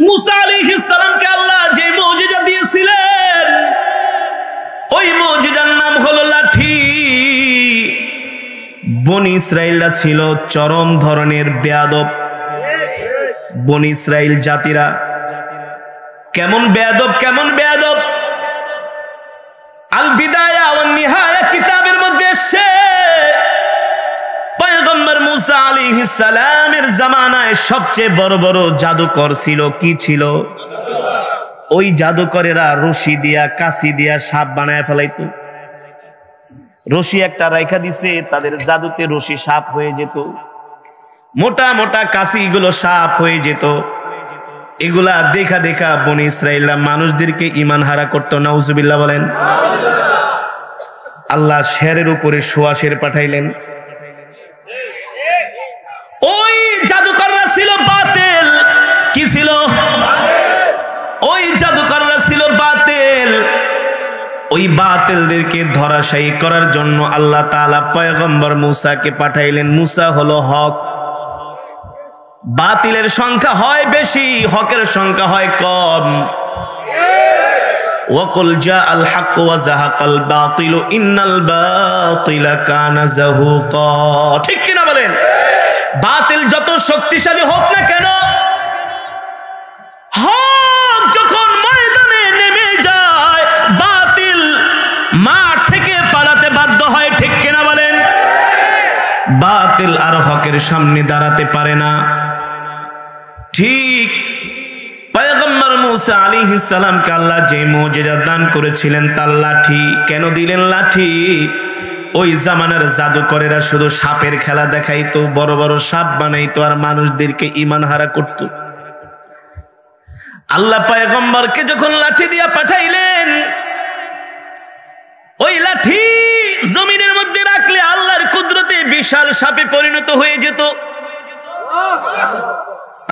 মুসা আলাইহিস সালামকে আল্লাহ যে মুজিজা দিয়েছিলেন ওই মুজিজার নাম হলো লাঠি। বনি ইসরাইলরা ছিল চরম ধরনের বেয়াদব। বনি ইসরাইল জাতিরা কেমন বেয়াদব, কেমন বেয়াদব। আল বিদায়া ওয়ান নিহায়া কিতাবের মধ্যে এসেছে পয়গম্বর মুসা আলাইহিস সালামের জামানায় সবচেয়ে বড় বড় জাদুকর ছিল। কি ছিল? ওই জাদুকরেরা রশি দিয়া কাশি দিয়া সাপ বানায় ফেলাইতো। রশি একটা রাইখা দিছে, তাদের জাদুতে রশি সাপ হয়ে যেত, মোটা মোটা কাশি গুলো সাপ হয়ে যেত। এগুলা দেখা দেখা বনি ইসরাইলরা মানুষদেরকে ঈমান হারা করত। নাউজুবিল্লাহ বলেন। আল্লাহ শেরের উপরে শোয়াশের পাঠাইলেন। ওই জাদুকররা ছিল বাতিল। কি ছিল? ওই জাদুকররা ছিল বাতিল। ওই বাতিলদেরকে ধরাশায়ী করার জন্য আল্লাহ তাআলা পয়গম্বর মুসাকে পাঠাইলেন। মুসা হলো হক। বাতিলের সংখ্যা হয় বেশি, হকের সংখ্যা হয় কম। ওয়াকুল জাআল হক ওয়া যাহাকাল বাতিল ইন্নাল বাতিলা কানা যাহুকা। ঠিক কি না বলেন? বাতিল যত শক্তিশালী হোক না কেন, হক যখন ময়দানে নেমে যায় বাতিল মাঠ থেকে পালাতে বাধ্য হয়। ঠিক কি না বলেন? বাতিল আর হকের সামনে দাঁড়াতে পারে না। ঠিক পয়গম্বর মুসা আলাইহিস সালামকে আল্লাহ যে মুজিজা দান করেছিলেন তার লাঠি। কেন দিলেন লাঠি? ওই জামানার জাদুকরেরা শুধু সাপের খেলা দেখাইতো, বড় বড় সাপ বানাইতো আর মানুষদেরকে ঈমান হারা করত। আল্লাহ পয়গম্বরকে যখন লাঠি দিয়া পাঠাইলেন, ওই লাঠি জমিনের মধ্যে রাখলে আল্লাহর কুদরতে বিশাল সাপে পরিণত হয়ে যেত।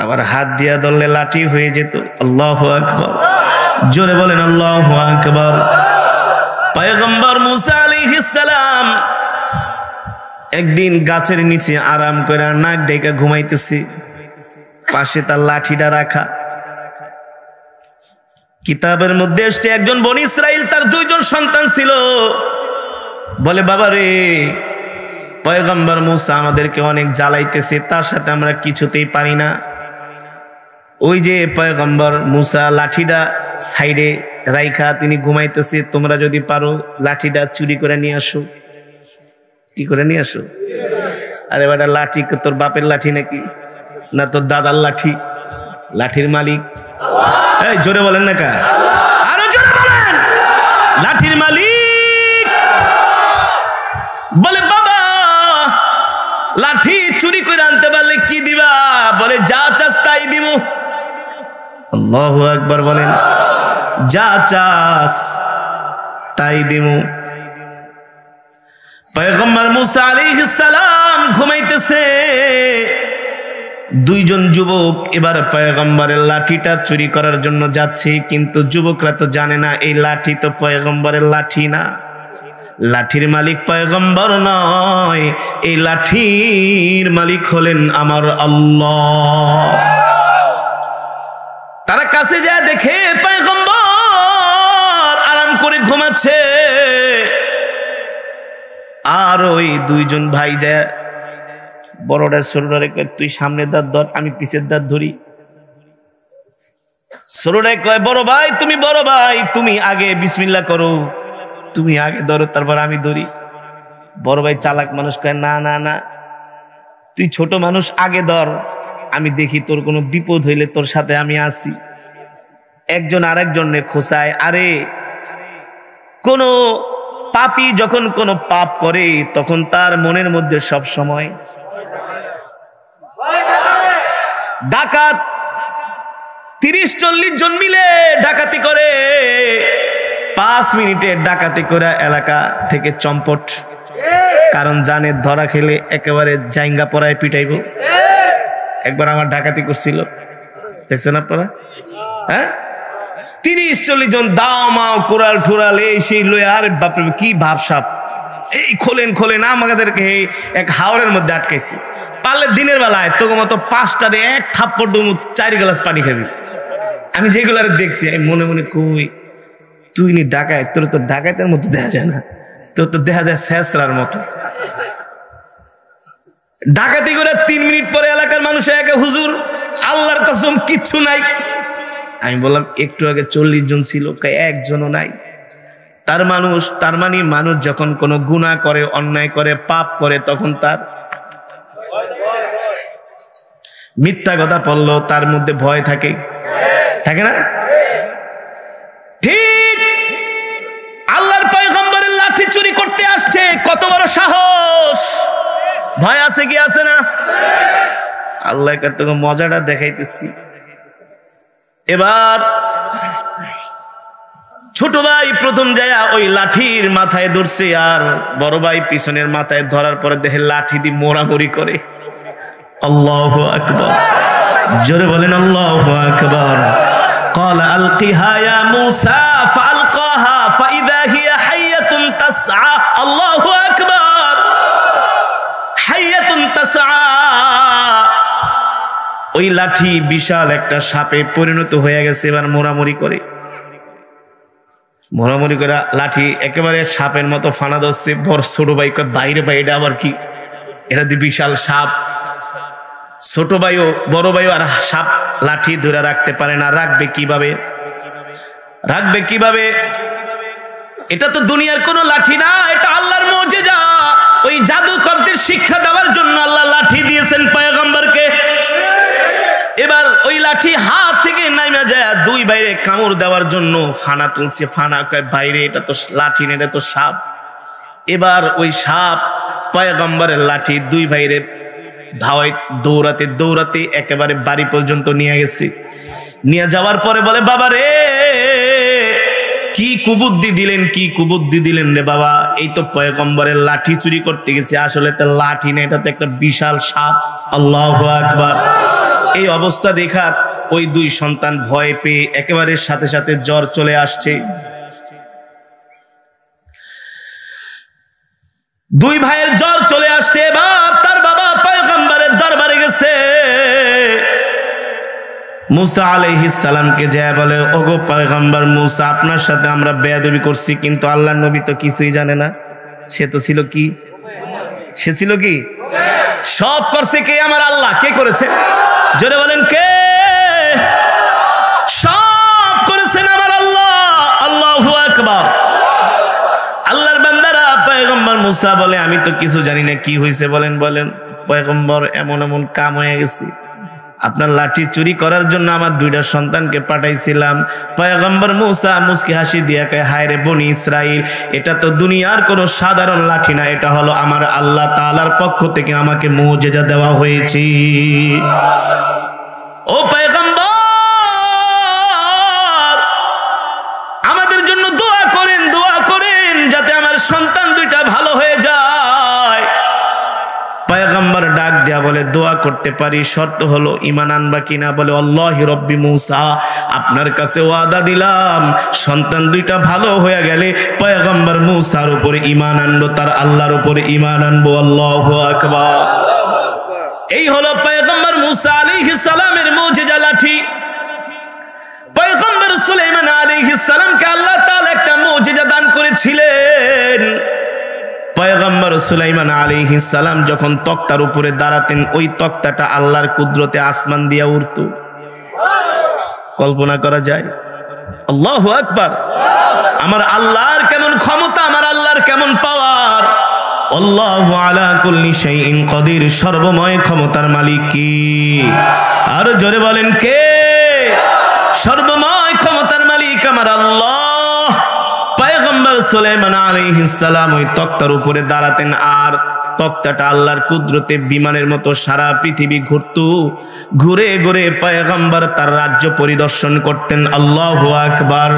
আবার হাত দিয়া ধরলে লাঠি হয়ে যেত। আল্লাহু আকবার। জোরে বলেন আল্লাহু আকবার। পয়গম্বর মুসা আলাইহিস সালাম একদিন গাছের নিচে আরাম করে নাক ডেকে ঘুমাইতেছে, পাশে তার লাঠিটা রাখা। কিতাবের মধ্যে এসছে একজন বনি ইসরাইল, তার দুইজন সন্তান ছিল। বলে বাবা রে, পয়গম্বর মুসা আমাদেরকে অনেক জ্বালাইতেছে, তার সাথে আমরা কিছুতেই পারি না। ওই যে পয়গম্বর মুসা লাঠিটা সাইডে রাইখা তিনি ঘুমাইতেছে, তোমরা যদি পারো লাঠিটা চুরি করে নিয়ে আসো। কি করে নিয়ে আসো? আরে বেটা, লাঠি তোর বাপের লাঠি নাকি? না তোর দাদার লাঠি? লাঠির মালিক এই জোরে বলেন না কা, আরো জোরে বলেন। লাঠির মালিক বলে বাবা লাঠি চুরি করে আনতে পারলে কি দিবা? বলে যা চাস তাই দিমু। আল্লাহু আকবার বলেন। যা চাস তাই দিমু। পয়গম্বর মুসা আলাইহিস সালাম ঘুমাইতেছে। দুইজন যুবক এবার পয়গম্বরের লাঠিটা চুরি করার জন্য যাচ্ছে, কিন্তু যুবকরা তো জানে না এই লাঠি তো পয়গম্বরের লাঠি না। লাঠির মালিক পয়গম্বর নয়, এই লাঠির মালিক হলেন আমার আল্লাহ। তারা কাছে যায়, দেখে পয়গম্বর আরাম করে ঘুমাচ্ছে। আর ওই দুইজন ভাই যায়, বড়টা ছোটটারে কয় তুই সামনের দাঁত ধর, আমি পিছের দাঁত ধরি। ছোটটাই কয় বড় ভাই তুমি আগে বিসমিল্লাহ করো, তুমি আগে ধরো তারপর আমি ধরি। বড় ভাই চালাক মানুষ কয় না না না, তুই ছোট মানুষ, আগে ধর, আমি দেখি তোর কোনো বিপদ হইলে তোর সাথে আমি আছি। একজন আরেকজনে খোঁচায়। আরে কোন পাপী যখন কোন পাপ করে তখন তার মনের মধ্যে সব সময় ডাকাত 30-40 জন মিলে ডাকাতি করে, 5 মিনিটে ডাকাতি করে এলাকা থেকে চম্পট। কারণ জানে ধরা খেলে একেবারে জাইঙ্গা পড়ায় পিটাইব। একবার আমার ডাকাতি করছিল, দেখছেন আপনারা? হ্যাঁ, 30-40 জন দাও মাও কোরাল ঠুরাল এই সেই লয়ে, আর বাপরে কি ভাবসাপ, এই খোলেন আমাদেরকে এক হাওরের মধ্যে আটকাইছি। পারলে দিনের বেলায় তোকে মতো 5টারে এক থাপ্পড় 4 গ্লাস পানি খাবি। আমি যেগুলার দেখছি আমি মনে মনে কই তুই নি ডাকায়, তোর তো ডাকাতের মতো দেখা যায় না, তোর তো দেখা যায় শেষরার মতো। ডাকাতি করে 3 মিনিট পরে এলাকার মানুষ একে হুজুর আল্লাহর কসম কিচ্ছু নাই। আমি বললাম একটু আগে 40 জন ছিল, একজনও নাই। তার মানে মানুষ যখন কোনো গুনাহ করে, অন্যায় করে, পাপ করে, তখন তার মিথ্যা কথা বললো তার মধ্যে ভয় থাকে, থাকে না? ঠিক আল্লাহর পয়গম্বরের লাঠি চুরি করতে আসছে, কত বড় সাহস! ভয় আছে কি আছে না? আল্লাহ কত মজাটা দেখাইতেছি। এবার ছোট ভাই প্রথম যায় ওই লাঠির মাথায় ধরছে, আর বড় ভাই পিছনের মাথায় ধরার পরে দেখে লাঠি দিয়ে মোড়ামুড়ি করে। আল্লাহু আকবার, জোরে বলেন আল্লাহু আকবার। قال القها يا موسى فالقاها فاذا هي حيه تسعى الله اكبر حيه تسعى। ওই লাঠি বিশাল একটা সাপে পরিণত হয়ে গেছে। এবার মোড়ামুড়ি করে লাঠি একেবারে সাপের মতো ফানা ধরছে। বড় ছোট ভাই বাইরে ভাই এটা আবার কি, এটা দিয়ে বিশাল সাপ। ছোট ভাইও বড় ভাইও আর সাপ লাঠি ধরে রাখতে পারে না। রাখবে কিভাবে? এটা তো দুনিয়ার কোনো লাঠি না, এটা আল্লাহর মুজিজা। ওই জাদুকরদের শিক্ষা দেওয়ার জন্য আল্লাহ লাঠি দিয়েছেন পয়গম্বরকে। এবার ওই লাঠি হাত থেকে নাইমা যায়, দুই বাইরে কামড় দেওয়ার জন্য ফানা তুলছে। ফানা কয় বাইরে, এটা তো লাঠি না, এটা তো সাপ। এবার ওই সাপ পয়গম্বরের লাঠি দুই বাইরে ধাওয়ায় দৌড়াতে একেবারে বাড়ি পর্যন্ত নিয়ে গেছে। নিয়ে যাওয়ার পরে বলে, বাবা রে কি কুবুদ্ধি দিলেন রে বাবা, এই তো পয়গম্বরের লাঠি চুরি করতে গেছে, আসলে তো লাঠি না, এটা তো একটা বিশাল সাপ। আল্লাহু আকবার। এই অবস্থা দেখা ওই দুই সন্তান ভয় পেয়ে একেবারে সাথে সাথে জ্বর চলে আসছে। দুই ভাইয়ের জ্বর চলে আসছে। এবার তার বাবা পয়গম্বরের দরবারে গেছে। মুসা আলাইহিস সালামকে যায় বলে, ওগো পয়গম্বর মুসা, আপনার সাথে আমরা বেয়াদবি করছি, কিন্তু আল্লাহর নবী তো কিছুই জানে না। সে ছিল কি সব করছে কে? আমার আল্লাহ। কে করেছে? জোরে বলেন কে? সব করেছেন আমার আল্লাহ। আল্লাহু আকবার। আল্লাহর বান্দারা, পয়গম্বর মুসা বলে, আমি তো কিছু জানি না, কি হয়েছে বলেন। পয়গম্বর, এমন কাম হয়ে গেছে, আপনার লাঠি চুরি করার জন্য আমার দুইটা সন্তানকে পাঠাইছিলাম। পয়গম্বর মুসা মুস্কি হাসি দিয়া কয়, হায় রে বনি ইসরাইল, এটা তো দুনিয়ার কোনো সাধারণ লাঠি না, এটা হলো আমার আল্লাহ তাআলার পক্ষ থেকে আমাকে মুজিজা দেওয়া হয়েছে। ও পয়গম্বর, আমাদের জন্য দোয়া করেন যাতে আমার সন্তান দুইটা ভালো হয়ে যায়। পয়গম্বর ডাক দেয়া বলে, দোয়া করতে পারি, শর্ত হলো ঈমান আনবা কিনা। বলে, আল্লাহি রব্বি মুসা, আপনার কাছে ওয়াদা দিলাম, সন্তান দুইটা ভালো হয়ে গেলে পয়গম্বর মুসার উপরে ঈমান আনবো, তার আল্লাহর উপরে ঈমান আনবো। আল্লাহু আকবার। এই হলো পয়গম্বর মুসা আলাইহিস সালামের মুজিজা লাঠি। পয়গম্বর সুলাইমান আলাইহিস সালামকে আল্লাহ তাআলা একটা মুজিজা দান করেছিলেন। পয়গম্বর সুলাইমান আলাইহিস সালাম যখন তক্তার উপরে দাঁড়াতেন, ওই তক্তাটা আল্লাহর কুদরতে আসমান দিয়া উড়ত। কল্পনা করা যায়? আল্লাহু আকবার। আমার আল্লাহর কেমন ক্ষমতা, আমার আল্লাহর কেমন পাওয়ার। আল্লাহু আলা কুল্লি শাইইন কাদির, সর্বময় ক্ষমতার মালিক কি? আর জোরে বলেন কে? সর্বময় ক্ষমতার মালিক আমার আল্লাহ। পয়গম্বর সুলাইমান আলাইহিস সালাম ওই তক্তার উপরে দাঁড়াতেন, আর তক্তাটা আল্লাহর কুদরতে বিমানের মতো সারা পৃথিবী ঘুরতো। ঘুরে ঘুরে পয়গম্বর তার রাজ্য পরিদর্শন করতেন। আল্লাহু আকবার।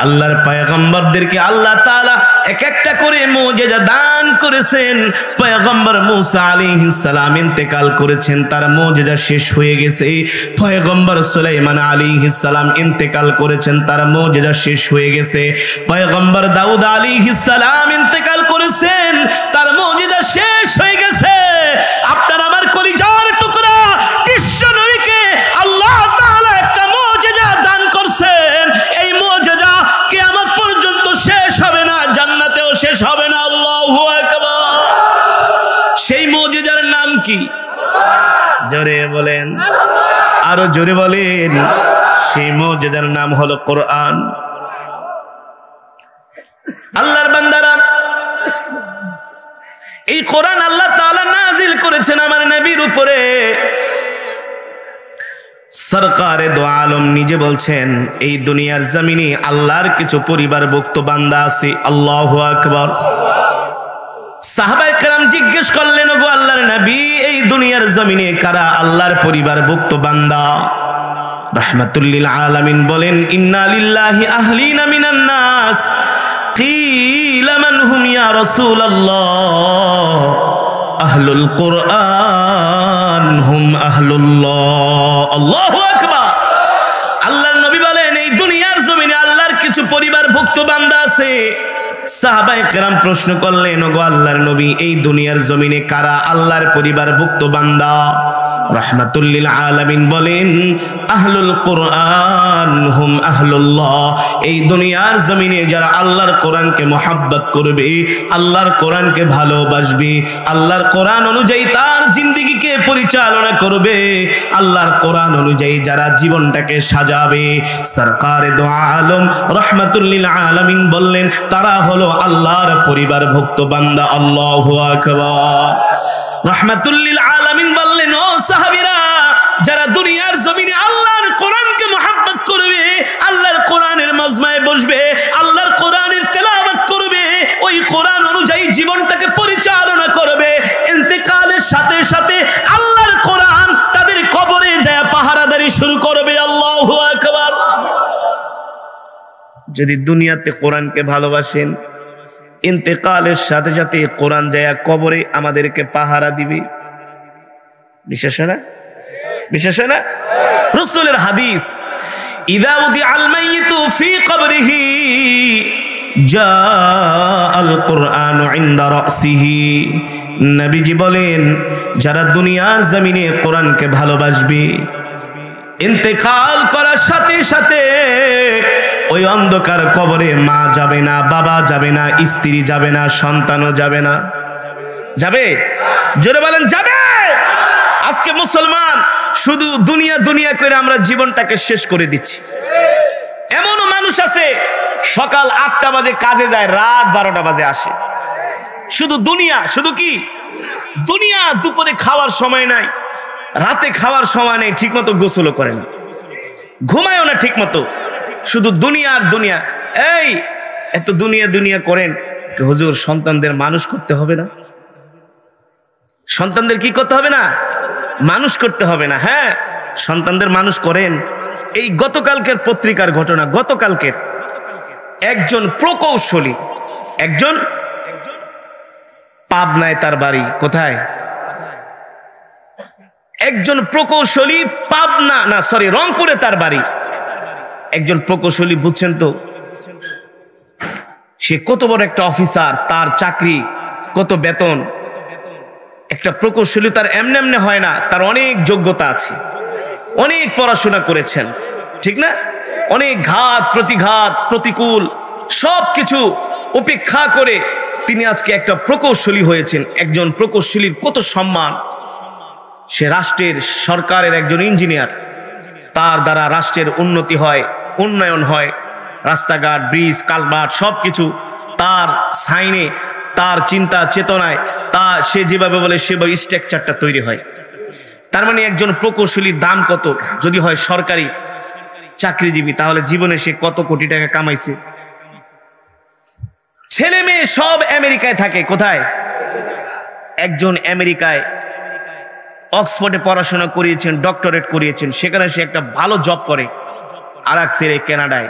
আল্লাহর পয়গম্বরদেরকে আল্লাহ তাআলা এক একটা করে মুজিজা দান করেছেন। পয়গম্বর মুসা আলাইহিস সালাম ইন্তেকাল করেছেন, তার মুজিজা শেষ হয়ে গেছে। পয়গম্বর সুলাইমান আলাইহিস সালাম ইন্তেকাল করেছেন, তার মুজিজা শেষ হয়ে গেছে। পয়গম্বর দাউদ আলাইহিস সালাম ইন্তেকাল করেছেন, তার মুজিজা শেষ হয়ে গেছে। আপনার আমার কলিজার টুকরা বিশ্ব নবীকে আল্লাহ তাআলা একটা মুজিজা দান কি? জোরে বলেন, আরো জোরে বলেন। সেই মুজিজার নাম হলো কোরআন। আল্লাহর বান্দারা, এই কোরআন আল্লাহ তাআলা নাজিল করেছেন আমার নবীর উপরে। সরকারে দো আলম নিজে বলছেন, এই দুনিয়ার জমিনে আল্লাহর কিছু পরিবারভুক্ত বান্দা আছে। আল্লাহু আকবার। সাহাবায়ে কেরাম জিজ্ঞেস করলেন, ওগো আল্লাহর নবী, এই দুনিয়ার জমিনে কারা আল্লাহর পরিবারভুক্ত বান্দা? রাহমাতুল লিল আলামিন বলেন, ইন্না লিল্লাহি আহলিনা মিনান নাস কিলা মান হুম ইয়া রাসূলুল্লাহ আহলুল কুরআন হুম আহলুল্লাহ। আল্লাহু আকবার। আল্লাহর নবী বলেন, এই দুনিয়ার জমিনে আল্লাহর কিছু পরিবারভুক্ত বান্দা আছে। সাহাবায়ে কেরাম প্রশ্ন করলেন, ওগো আল্লাহর নবী, এই দুনিয়ার জমিনে কারা আল্লাহর পরিবারভুক্ত বান্দা? রাহমাতুল লিল আলামিন বলেন, আহলুল কুরআন হুম আহলুল্লাহ। এই দুনিয়ার জমিনে যারা আল্লাহর কোরআনকে মহব্বত করবে, আল্লাহর কোরআনকে ভালোবাসবে, আল্লাহর কোরআন অনুযায়ী তার জিন্দেগিকে পরিচালনা করবে, আল্লাহর কোরআন অনুযায়ী যারা জীবনটাকে সাজাবে, সরকারে দো আলম রাহমাতুল লিল আলামিন বললেন, তারা হলো আল্লাহর পরিবারভুক্ত বান্দা। আল্লাহু আকবার। রাহমাতুল লিল আলামিন বললেন, ও সাহাবীরা, যারা দুনিয়ার জমিনে আল্লাহর কোরআনকে মহব্বত করবে, আল্লাহর কোরআনের মজমায় বসবে, আল্লাহর কোরআনের তেলাওয়াত করবে, ওই কোরআন অনুযায়ী জীবনটাকে পরিচালনা করবে, ইন্তেকালের সাথে সাথে আল্লাহর কোরআন তাদের কবরে যায় পাহারাদারি শুরু করবে। আল্লাহু আকবার। যদি দুনিয়াতে কোরআনকে ভালোবাসেন, ইন্তেকালের সাথে সাথে কোরআন যায় কবরে আমাদেরকে পাহারা দিবে। বিশ্বাস হয় না? বিশ্বাস হয় না? রাসূলের হাদিস, ইযা উদিআল মাইয়িতু ফি কবরিহি জাআল কুরআনু ইনদা রাসিহি। নবীজি বলেন, যারা দুনিয়ার জমিনে কোরআনকে ভালোবাসবে, ইন্তেকাল করার সাথে সাথে ওই অন্ধকার কবরে মা যাবে না, বাবা যাবে না, স্ত্রী যাবে না, সন্তানও যাবে না। যাবে? জোরে বলেন, যাবে। আজকে মুসলমান শুধু দুনিয়া দুনিয়া করে আমরা জীবনটাকে শেষ করে দিচ্ছি। এমনও মানুষ আছে সকাল 8টা বাজে কাজে যায়, রাত 12টা বাজে আসে। শুধু দুনিয়া, শুধু কি দুনিয়া। দুপুরে খাওয়ার সময় নাই, রাতে খাওয়ার সময় নেই, ঠিক মতো গোসলও করে না, ঘুমায়ও না ঠিক মতো, শুধু দুনিয়া আর দুনিয়া। এই এত দুনিয়া দুনিয়া করেন, হুজুর সন্তানদের মানুষ করতে হবে না? সন্তানদের কি করতে হবে না? মানুষ করতে হবে না? হ্যাঁ, সন্তানদের মানুষ করেন। এই গতকালকের পত্রিকার ঘটনা, গতকালকের একজন প্রকৌশলী, একজন পাবনায় তার বাড়ি, কোথায়? একজন প্রকৌশলী পাবনা না সরি রংপুরে তার বাড়ি। একজন প্রকৌশলী, বুঝছেন তো, সে কত বড় একটা অফিসার, তার চাকরি, কত বেতন। একটা প্রকৌশলী তার এমনি এমনি হয় না, তার অনেক যোগ্যতা আছে, অনেক পড়াশোনা করেছেন, ঠিক না? অনেক ঘাত প্রতিঘাত প্রতিকূল সবকিছু উপেক্ষা করে তিনি আজকে একটা প্রকৌশলী হয়েছেন। একজন প্রকৌশলীর কত সম্মান। সে রাষ্ট্রের, সরকারের একজন ইঞ্জিনিয়ার, তার দ্বারা রাষ্ট্রের উন্নতি হয়, উন্নয়ন হয়, রাস্তাঘাট, ব্রিজ, কালভার্ট সবকিছু তার সাইনে, তার চিন্তা চেতনায়, তা সে যেভাবে বলে সেভাবে স্ট্রাকচারটা তৈরি হয়। তার মানে একজন প্রকৌশলীর দাম কত? যদি হয় সরকারি চাকরিজীবী, তাহলে জীবনে সে কত কোটি টাকা কামাইছে। ছেলে মেয়ে সব আমেরিকায় থাকে। কোথায়? একজন আমেরিকায় অক্সফোর্ডে পড়াশোনা করিয়েছেন, ডক্টরেট করিয়েছেন, সেখানে সে একটা ভালো জব করে। আর এক ছেলে কানাডায়,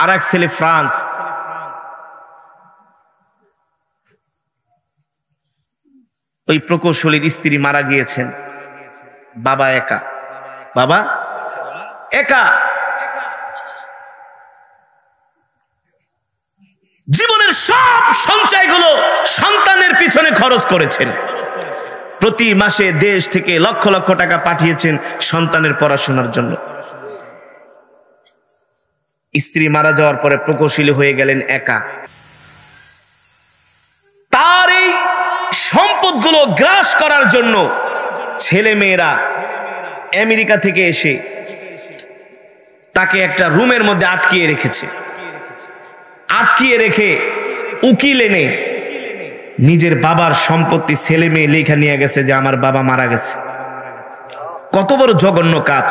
আর এক ছেলে ফ্রান্স। ওই প্রকৌশলীর স্ত্রী মারা গিয়েছেন, বাবা একা, বাবা একা। জীবনের সব সঞ্চয়গুলো সন্তানের পিছনে খরচ করেছেন। প্রতি মাসে দেশ থেকে লক্ষ লক্ষ টাকা পাঠিয়েছেন সন্তানের পড়াশোনার জন্য। স্ত্রী মারা যাওয়ার পরে প্রকৌশলী হয়ে গেলেন একা। তার এই সম্পদগুলো গ্রাস করার জন্য ছেলে মেয়েরা আমেরিকা থেকে এসে তাকে একটা রুমের মধ্যে আটকিয়ে রেখেছে। আটকিয়ে রেখে উকিল এনে নিজের বাবার সম্পত্তি ছেলে মেয়ে লেখা নিয়ে গেছে যে আমার বাবা মারা গেছে। কত বড় জঘন্য কাজ!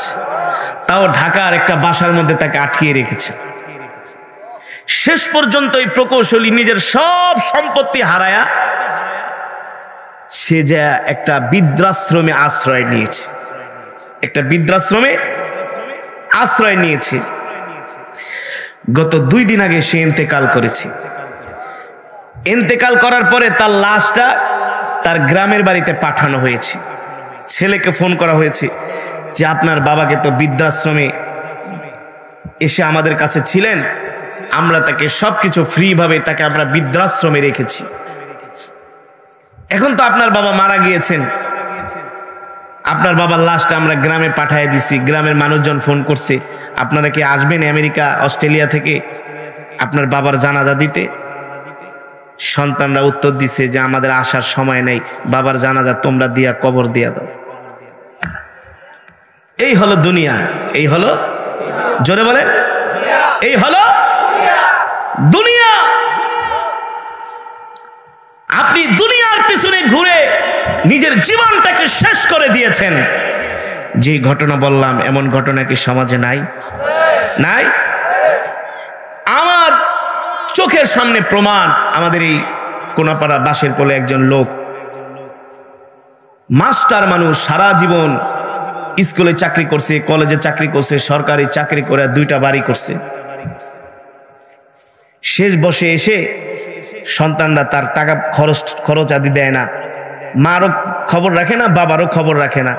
তাও ঢাকার একটা বাসার মধ্যে তাকে আটকিয়ে রেখেছে। শেষ পর্যন্ত এই প্রকৌশলী নিজের সব সম্পত্তি হারায়া সে যে একটা বৃদ্ধাশ্রমে আশ্রয় নিয়েছে। একটা বৃদ্ধাশ্রমে আশ্রয় নিয়েছে। গত 2 দিন আগে সে ইন্তেকাল করেছে। ইন্তেকাল করার পরে তার লাশটা তার গ্রামের বাড়িতে পাঠানো হয়েছে। ছেলেকে ফোন করা হয়েছে যে আপনার বাবাকে তো বৃদ্ধাশ্রমে এসে আমাদের কাছে ছিলেন, আমরা তাকে সবকিছু ফ্রি ভাবে তাকে আমরা বৃদ্ধাশ্রমে রেখেছি। এখন তো আপনার বাবা মারা গিয়েছেন, আপনার বাবার লাশটা আমরা গ্রামে পাঠিয়ে দিছি। গ্রামের মানুষজন ফোন করছে, আপনারা কি আসবেন আমেরিকা অস্ট্রেলিয়া থেকে আপনার বাবার জানাজা দিতে? সন্তানরা উত্তর দিছে যে আমাদের আসার সময় নেই, বাবার জানাজা তোমরা দিয়া কবর দিয়া দাও। এই হলো দুনিয়া, এই হলো, জোরে বলেন, এই হলো দুনিয়া। আপনি দুনিয়ার পিছনে ঘুরে নিজের জীবনটাকে শেষ করে দিয়েছেন। যে ঘটনা বললাম এমন ঘটনা কি সমাজে নাই? নাই। আমার চোখের সামনে প্রমাণ। আমাদের এই কোনাপাড়া বাসের পোলে একজন লোক মাস্টার মানুষ, সারা জীবন স্কুলে চাকরি করছে, কলেজে চাকরি করছে, সরকারি চাকরি করে 2টা বাড়ি করছে। শেষ বসে এসে সন্তানরা তার টাকা খরচ আদি দেয় না, মারও খবর রাখে না, বাবারও খবর রাখে না।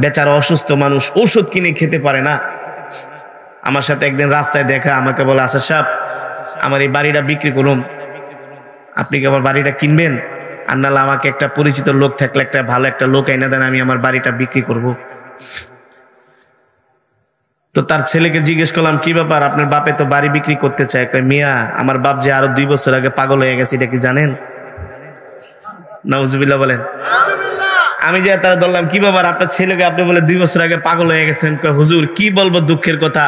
বেচারা অসুস্থ মানুষ, ওষুধ কিনে খেতে পারে না। আমার সাথে একদিন রাস্তায় দেখা, আমাকে বলে আচ্ছা সাহেব আমার এই বাড়িটা বিক্রি করুন, আপনি কি আমার বাড়িটা কিনবেন? আর নাহলে আমাকে একটা পরিচিত লোক থাকলে একটা ভালো একটা লোক এনে দেন, আমি আমার বাড়িটা বিক্রি করব। তো তার ছেলেকে জিজ্ঞেস করলাম কি ব্যাপার, আপনার বাপে তো বাড়ি বিক্রি করতে চায়। মিয়া আমার বাপ যে আরো 2 বছর আগে পাগল হয়ে গেছে, এটা কি জানেন? নাউজুবিল্লাহ বলেন। আমি যে তারা বললাম কি ব্যাপার আপনার ছেলেকে আপনি বলে 2 বছর আগে পাগল হয়ে গেছেন। হুজুর কি বলবো দুঃখের কথা,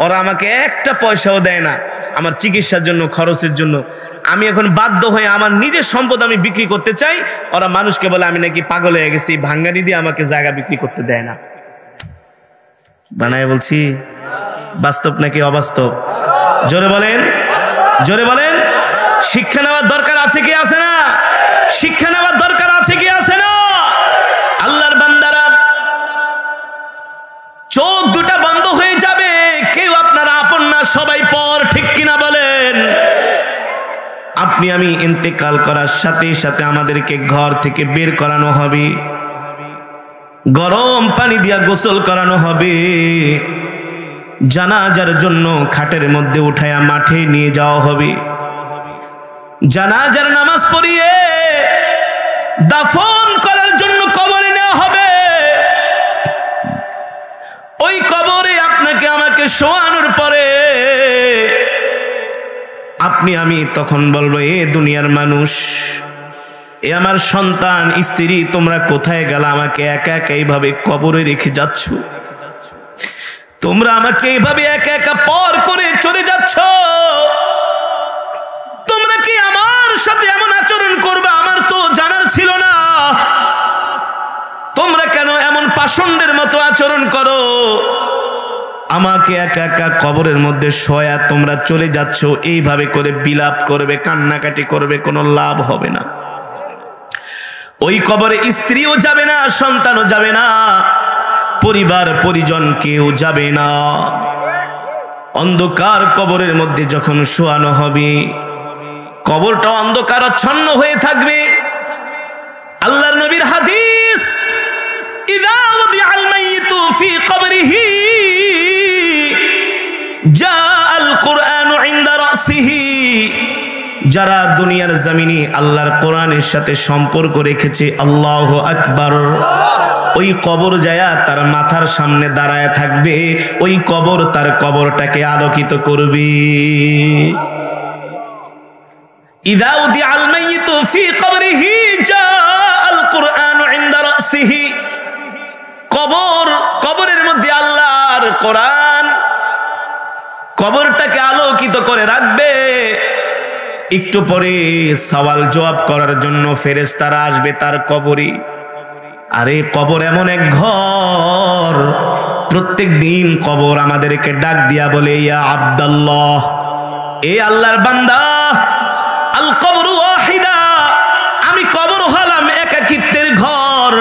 ওরা আমাকে একটা পয়সাও দেয় না আমার চিকিৎসার জন্য, খরচের জন্য। আমি এখন বাধ্য হয়ে আমার নিজের সম্পদ আমি বিক্রি করতে চাই, ওরা মানুষকে বলে আমি নাকি পাগল হয়ে গেছি, ভাঙ্গানি দিয়ে আমাকে জায়গা বিক্রি করতে দেয় না। বানায় বলছি, বাস্তব নাকি অবাস্তব? জোরে বলেন, জোরে বলেন। শিক্ষা নেওয়ার দরকার আছে কি আছে না? শিক্ষা নেওয়ার দরকার আছে কি আছে না? আল্লাহর বান্দারা, চোখ 2টা বন্ধ হয়ে যাবে, কেউ আপনারা আপন না, সবাই পর, ঠিক কিনা বলেন? আপনি আমি ইন্তেকাল করার সাথে সাথে আমাদেরকে ঘর থেকে বের করানো হবে, গরম পানি দিয়া গোসল করানো হবে, জানাজার জন্য খাটের মধ্যে উঠায়া মাঠে নিয়ে যাওয়া হবে, জানাজার নামাজ পড়িয়ে দাফন করার জন্য কবরে নেওয়া হবে। ওই কবরে আপনাকে আমাকে শোয়ানোর পরে আপনি আমি তখন বলবো, এ দুনিয়ার মানুষ, এ আমার সন্তান, স্ত্রী, তোমরা কোথায় গেলা? আমাকে একা একা এইভাবে কবরে রেখে যাচ্ছ, তোমরা আমাকে এইভাবে একা একা পর করে চলে যাচ্ছ। তোমরা কি আমার সাথে এমন আচরণ করবে আমার তো জানার ছিল না। তোমরা কেন এমন পাষণ্ডের মতো আচরণ করো? আমাকে একা একা কবরের মধ্যে শোয়া তোমরা চলে যাচ্ছ, এইভাবে করে বিলাপ করবে, কান্নাকাটি করবে, কোনো লাভ হবে না। ওই কবরে স্ত্রীও যাবে না, সন্তানও যাবে না, পরিবার পরিজন কেউ যাবে না। অন্ধকার কবরের মধ্যে যখন শোয়ানো হবে, কবরটা অন্ধকারাচ্ছন্ন হয়ে থাকবে। আল্লাহর নবীর হাদিস, ইযা উদিআল মাইয়িতু ফি কবরিহি জাআল কুরআনু ইনদা রাসিহি। যারা দুনিয়ার জমিনে আল্লাহর কোরআনের সাথে সম্পর্ক রেখেছে, আল্লাহু আকবার, ওই কবর যায়া তার মাথার সামনে দাঁড়ায় থাকবে, ওই কবর তার কবরটাকে আলোকিত করবে। ইযা উদিআল মাইয়িতু ফি কবরিহি জাআল কুরআনু ইনদা রাসিহি, কবরের মধ্যে আল্লাহর কোরআন কবরটাকে আলোকিত করে রাখবে। একটু পরে সওয়াল জবাব করার জন্য ফেরেশতারা আসবে তার কবরে। আরে কবর এমন এক ঘর, প্রত্যেক দিন কবর আমাদেরকে ডাক দিয়া বলে, ইয়া আব্দাল্লাহ, এ আল্লাহর বান্দা, আল কবরু ওয়াহিদা, আমি কবর হলাম একাকিত্বের ঘর।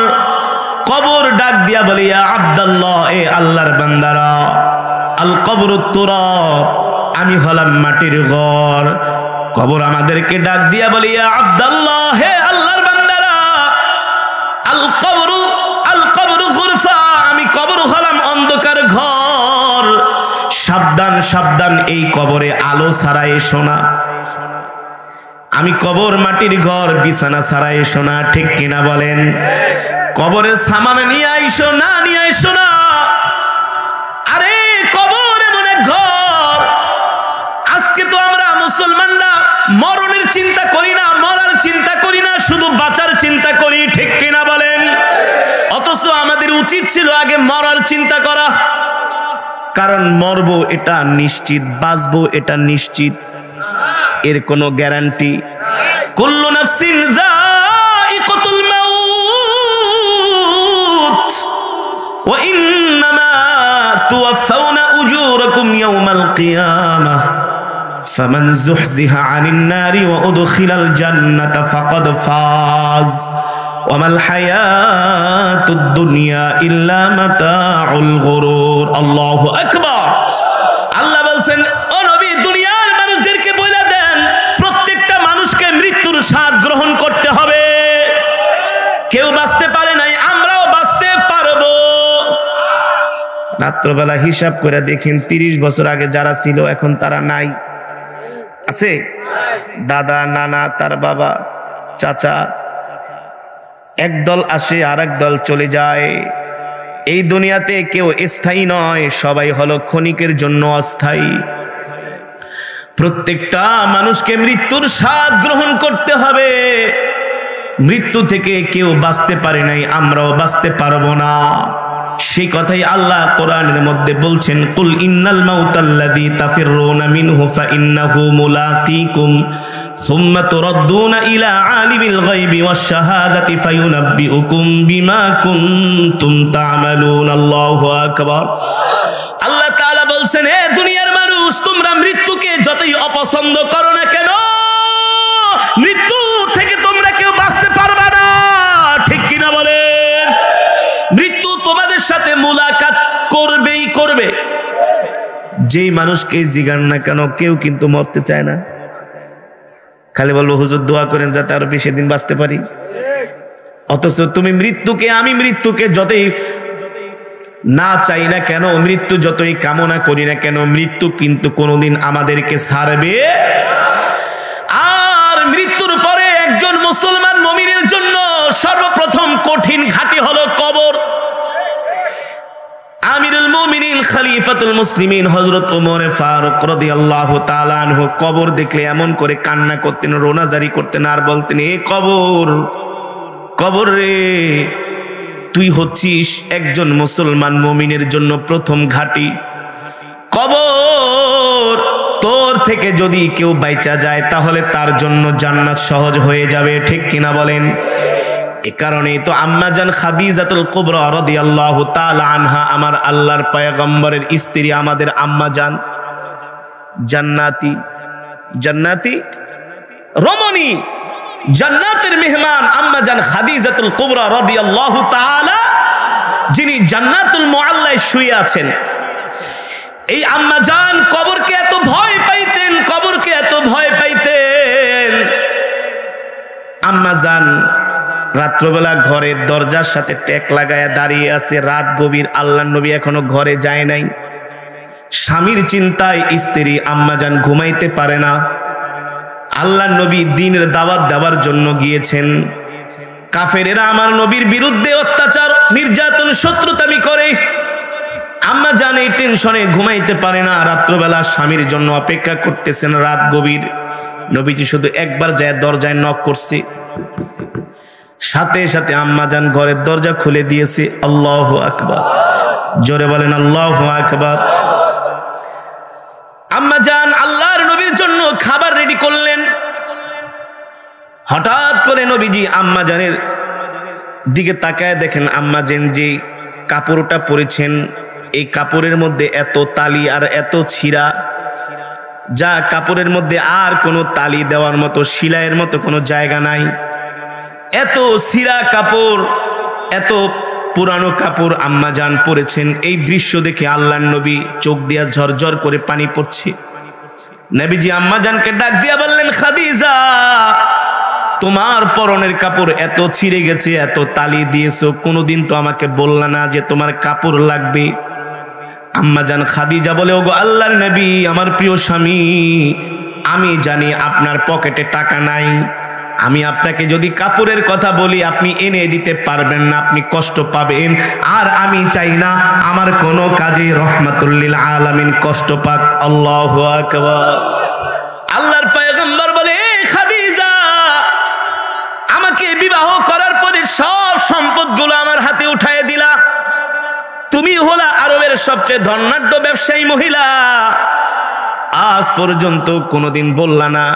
কবর ডাক দিয়া বলে, ইয়া আব্দাল্লাহ, এ আল্লাহর বান্দারা, আল কবরু তুরাব, আমি হলাম মাটির ঘর। কবর আমাদেরকে ডাক দিয়া বলে, ইয়া আব্দাল্লাহ, হে আল্লাহর বান্দারা, আল কবরু গুরফা, আমি কবর হলাম অন্ধকার ঘর। সাবধান সাবধান, এই কবরে আলো ছাড়া এসো না। আমি কবর মাটির ঘর, বিছানা ছাড়া এসো না। ঠিক কিনা বলেন? কবরের সামান নিয়ে আইসো না, নিয়ে আইসো না। আরে কবর এমন এক ঘর, আজকে তো আমরা মুসলমানরা মরণের চিন্তা করি না, মরার চিন্তা করি না, শুধু বাঁচার চিন্তা করি। ঠিক কিনা বলেন? অথচ আমাদের উচিত ছিল আগে মরার চিন্তা করা, কারণ মরবো এটা নিশ্চিত, বাঁচবো এটা নিশ্চিত, এর কোনো গ্যারান্টি। কুল্লু নাফসিন যায়িকাতুল মাউত ওয়া ইন্নামা তুওয়াফাউনা উজুরাকুম ইয়াওমাল কিয়ামাহ ফামান যুহজিহা আনিন নারি ওয়া উদখিলাল জান্নাতা ফাকাদ ফাজ ওয়া মাল হায়াতুদ দুনিয়া ইল্লা মাতাউল গুরুর। আল্লাহু আকবার। আল্লাহ বলছেন, ও নবী, দুনিয়ার মানুষদেরকে বলে দেন, প্রত্যেকটা মানুষকে মৃত্যুর স্বাদ গ্রহণ করতে হবে। কেউ বাঁচতে পারে নাই, আমরাও বাঁচতে পারবো। রাত্রবেলা হিসাব করে দেখেন, 30 বছর আগে যারা ছিল এখন তারা নাই। আছে? দাদা, নানা, তার বাবা, চাচা, একদল আসে আর এক দল চলে যায়। এই দুনিয়াতে কেউ স্থায়ী নয়, সবাই হলো ক্ষণিকের জন্য অস্থায়ী। প্রত্যেকটা মানুষকে মৃত্যুর স্বাদ গ্রহণ করতে হবে। মৃত্যু থেকে কেউ বাঁচতে পারে নাই, আমরাও বাঁচতে পারবো না। সেই কথাই আল্লাহ কোরআনের মধ্যে বলছেন, কুল ইন্নাল মাউতাল্লাযী তাফিররুনা মিনহু ফাইন্নাহু মুলাকীকুম সুম্মা তুরাদ্দুনা ইলা আলিমিল গায়বি ওয়াশ শাহাদাতি ফায়ুনাব্বিউকুম বিমা কুনতুম তা'মালুন। আল্লাহু আকবার। আল্লাহ তাআলা বলছেন, হে দুনিয়ার মানুষ, তোমরা মৃত্যুকে যতই অপছন্দ করো না কেন, মৃত্যু থেকে তোমরা কেউ বাঁচতে পারবে না। ঠিক কিনা বলেন? মৃত্যু তোমাদের সাথে মুলাকাত করবেই করবে। যেই মানুষকে জিগান না কেন, কেউ কিন্তু মরতে চায় না। খালি বলবো, হুজুর দোয়া করেন যাতে আরো বেশি দিন বাঁচতে পারি। অথচ তুমি মৃত্যুকে, আমি মৃত্যুকে যতই না চাই না কেন, মৃত্যু যতই কামনা করি না কেন, মৃত্যু কিন্তু কোনোদিন আমাদেরকে ছাড়বে। আর মৃত্যুর পরে একজন মুসলমান মুমিনের জন্য সর্বপ্রথম কঠিন ঘাঁটি হলো কবর। আমিরুল মুমিনিন খলিফাতুল মুসলিমিন হযরত ওমর ফারুক রাদিয়াল্লাহু তাআলা আনহু কবর দেখলে এমন করে কান্না করতেন, রোনাজারি করতেন, আর বলতেন, এ কবর, কবর রে, তুই হচ্ছিস একজন মুসলমান মুমিনের জন্য প্রথম ঘাঁটি। কবর তোর থেকে যদি কেউ বাইচা যায় তাহলে তার জন্য জান্নাত সহজ হয়ে যাবে। ঠিক কিনা বলেন? এ কারণেই তো আম্মাজান খাদিজাতুল কুবরা রাদিয়াল্লাহু তাআলা আনহা, আমার আল্লাহর পয়গম্বরের স্ত্রী, আমাদের আম্মাজান, জান্নাতি, জান্নাতি রমণী, জান্নাতের মেহমান আম্মাজান খাদিজাতুল কুবরা রাদিয়াল্লাহু তাআলা, যিনি জান্নাতুল মুআল্লায় শুয়ে আছেন। এই আম্মাজান কবরকে এত ভয় পাইতেন, কবরকে এত ভয় পাইতেন। আম্মাজান রাত্রবেলা ঘরের দরজার সাথে টেক লাগায়া দাঁড়িয়ে আছে, রাত গভীর, আল্লাহর নবী এখনো ঘরে যায় নাই। স্বামীর চিন্তায় স্ত্রী আম্মাজান ঘুমাইতে পারে না। আল্লাহর নবী দ্বীনের দাওয়াত দেওয়ার জন্য গিয়েছেন। কাফেরেরা আমার নবীর বিরুদ্ধে অত্যাচার, নির্যাতন, শত্রুতামি করে। আম্মাজান এই টেনশনে ঘুমাইতে পারে না। রাত্রবেলা স্বামীর জন্য অপেক্ষা করতেছেন, রাত গভীর। নবীজি শুধু একবার যায় দরজায় নক করছে। সাথে সাথে আম্মাজান ঘরের দরজা খুলে দিয়েছে। আল্লাহু আকবার, জোরে বলেন আল্লাহু আকবার। আম্মাজান আল্লাহর নবীর জন্য খাবার রেডি করলেন। হঠাৎ করে নবীজি আম্মাজানের দিকে তাকায় দেখেন আম্মাজান যে কাপড়টা পরেছেন এই কাপড়ের মধ্যে এত তালি আর এত ছিঁড়া, যা কাপড়ের মধ্যে আর কোনো তালি দেওয়ার মতো সেলাইয়ের মতো কোনো জায়গা নাই। এত ছিঁড়া কাপড়, এত পুরানো কাপড় আম্মাজান পরেছেন। এই দৃশ্য দেখে আল্লাহর নবী চোখ দিয়া ঝরঝর করে পানি পড়ছে। নবীজি আম্মাজানকে ডাক দিয়া বললেন, খাদিজা, তোমার পরনের কাপড় এত ছিঁড়ে গেছে, এত তালি দিয়েছো, কোনোদিন তো আমাকে বললা না যে তোমার কাপড় লাগবে। আম্মাজান খাদিজা বলে, ওগো আল্লাহর নবী, আমার প্রিয় স্বামী, আমি জানি আপনার পকেটে টাকা নাই। আমি আপনাকে যদি কাপড়ের কথা বলি আপনি এনে দিতে পারবেন না, আপনি কষ্ট পাবেন। আর আমি চাই না আমার কোনো কাজে রহমাতুল লিল আলামিন কষ্ট পাক। আল্লাহু আকবার। আল্লাহর পয়গম্বর বলে, খাদিজা, আমাকে বিবাহ করার পরে সব সম্পদগুলো আমার হাতে উঠায় দিলা। তুমি হলা আরবের সবচেয়ে ধনাঢ্য ব্যবসায়ী মহিলা, আজ পর্যন্ত কোনোদিন বললা না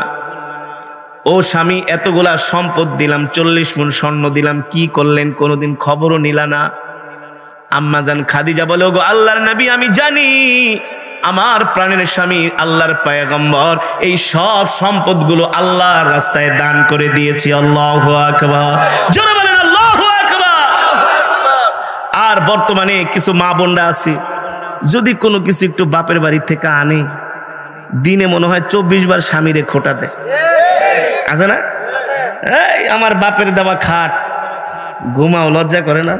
ও স্বামী এতগুলা সম্পদ দিলাম, 40 মণ স্বর্ণ দিলাম, কি করলেন? কোনোদিন খবরও নিলা না। আম্মাজান খাদিজা বলে, ওগো আল্লাহর নবী, আমি জানি আমার প্রাণের স্বামী আল্লাহর পয়গম্বর এই সব সম্পদগুলো আল্লাহর রাস্তায় দান করে দিয়েছি। আল্লাহু আকবার, জোরে বলেন আল্লাহু আকবার। আর বর্তমানে কিছু মা বোনরা আছে, যদি কোনো কিছু একটু বাপের বাড়ি থেকে আনে, দিনে মনে হয় 24 বার স্বামীরে খোটা দেয়, আছে না? এই আমার বাপের দেওয়া খাট, ঘুমাও, লজ্জা করে না?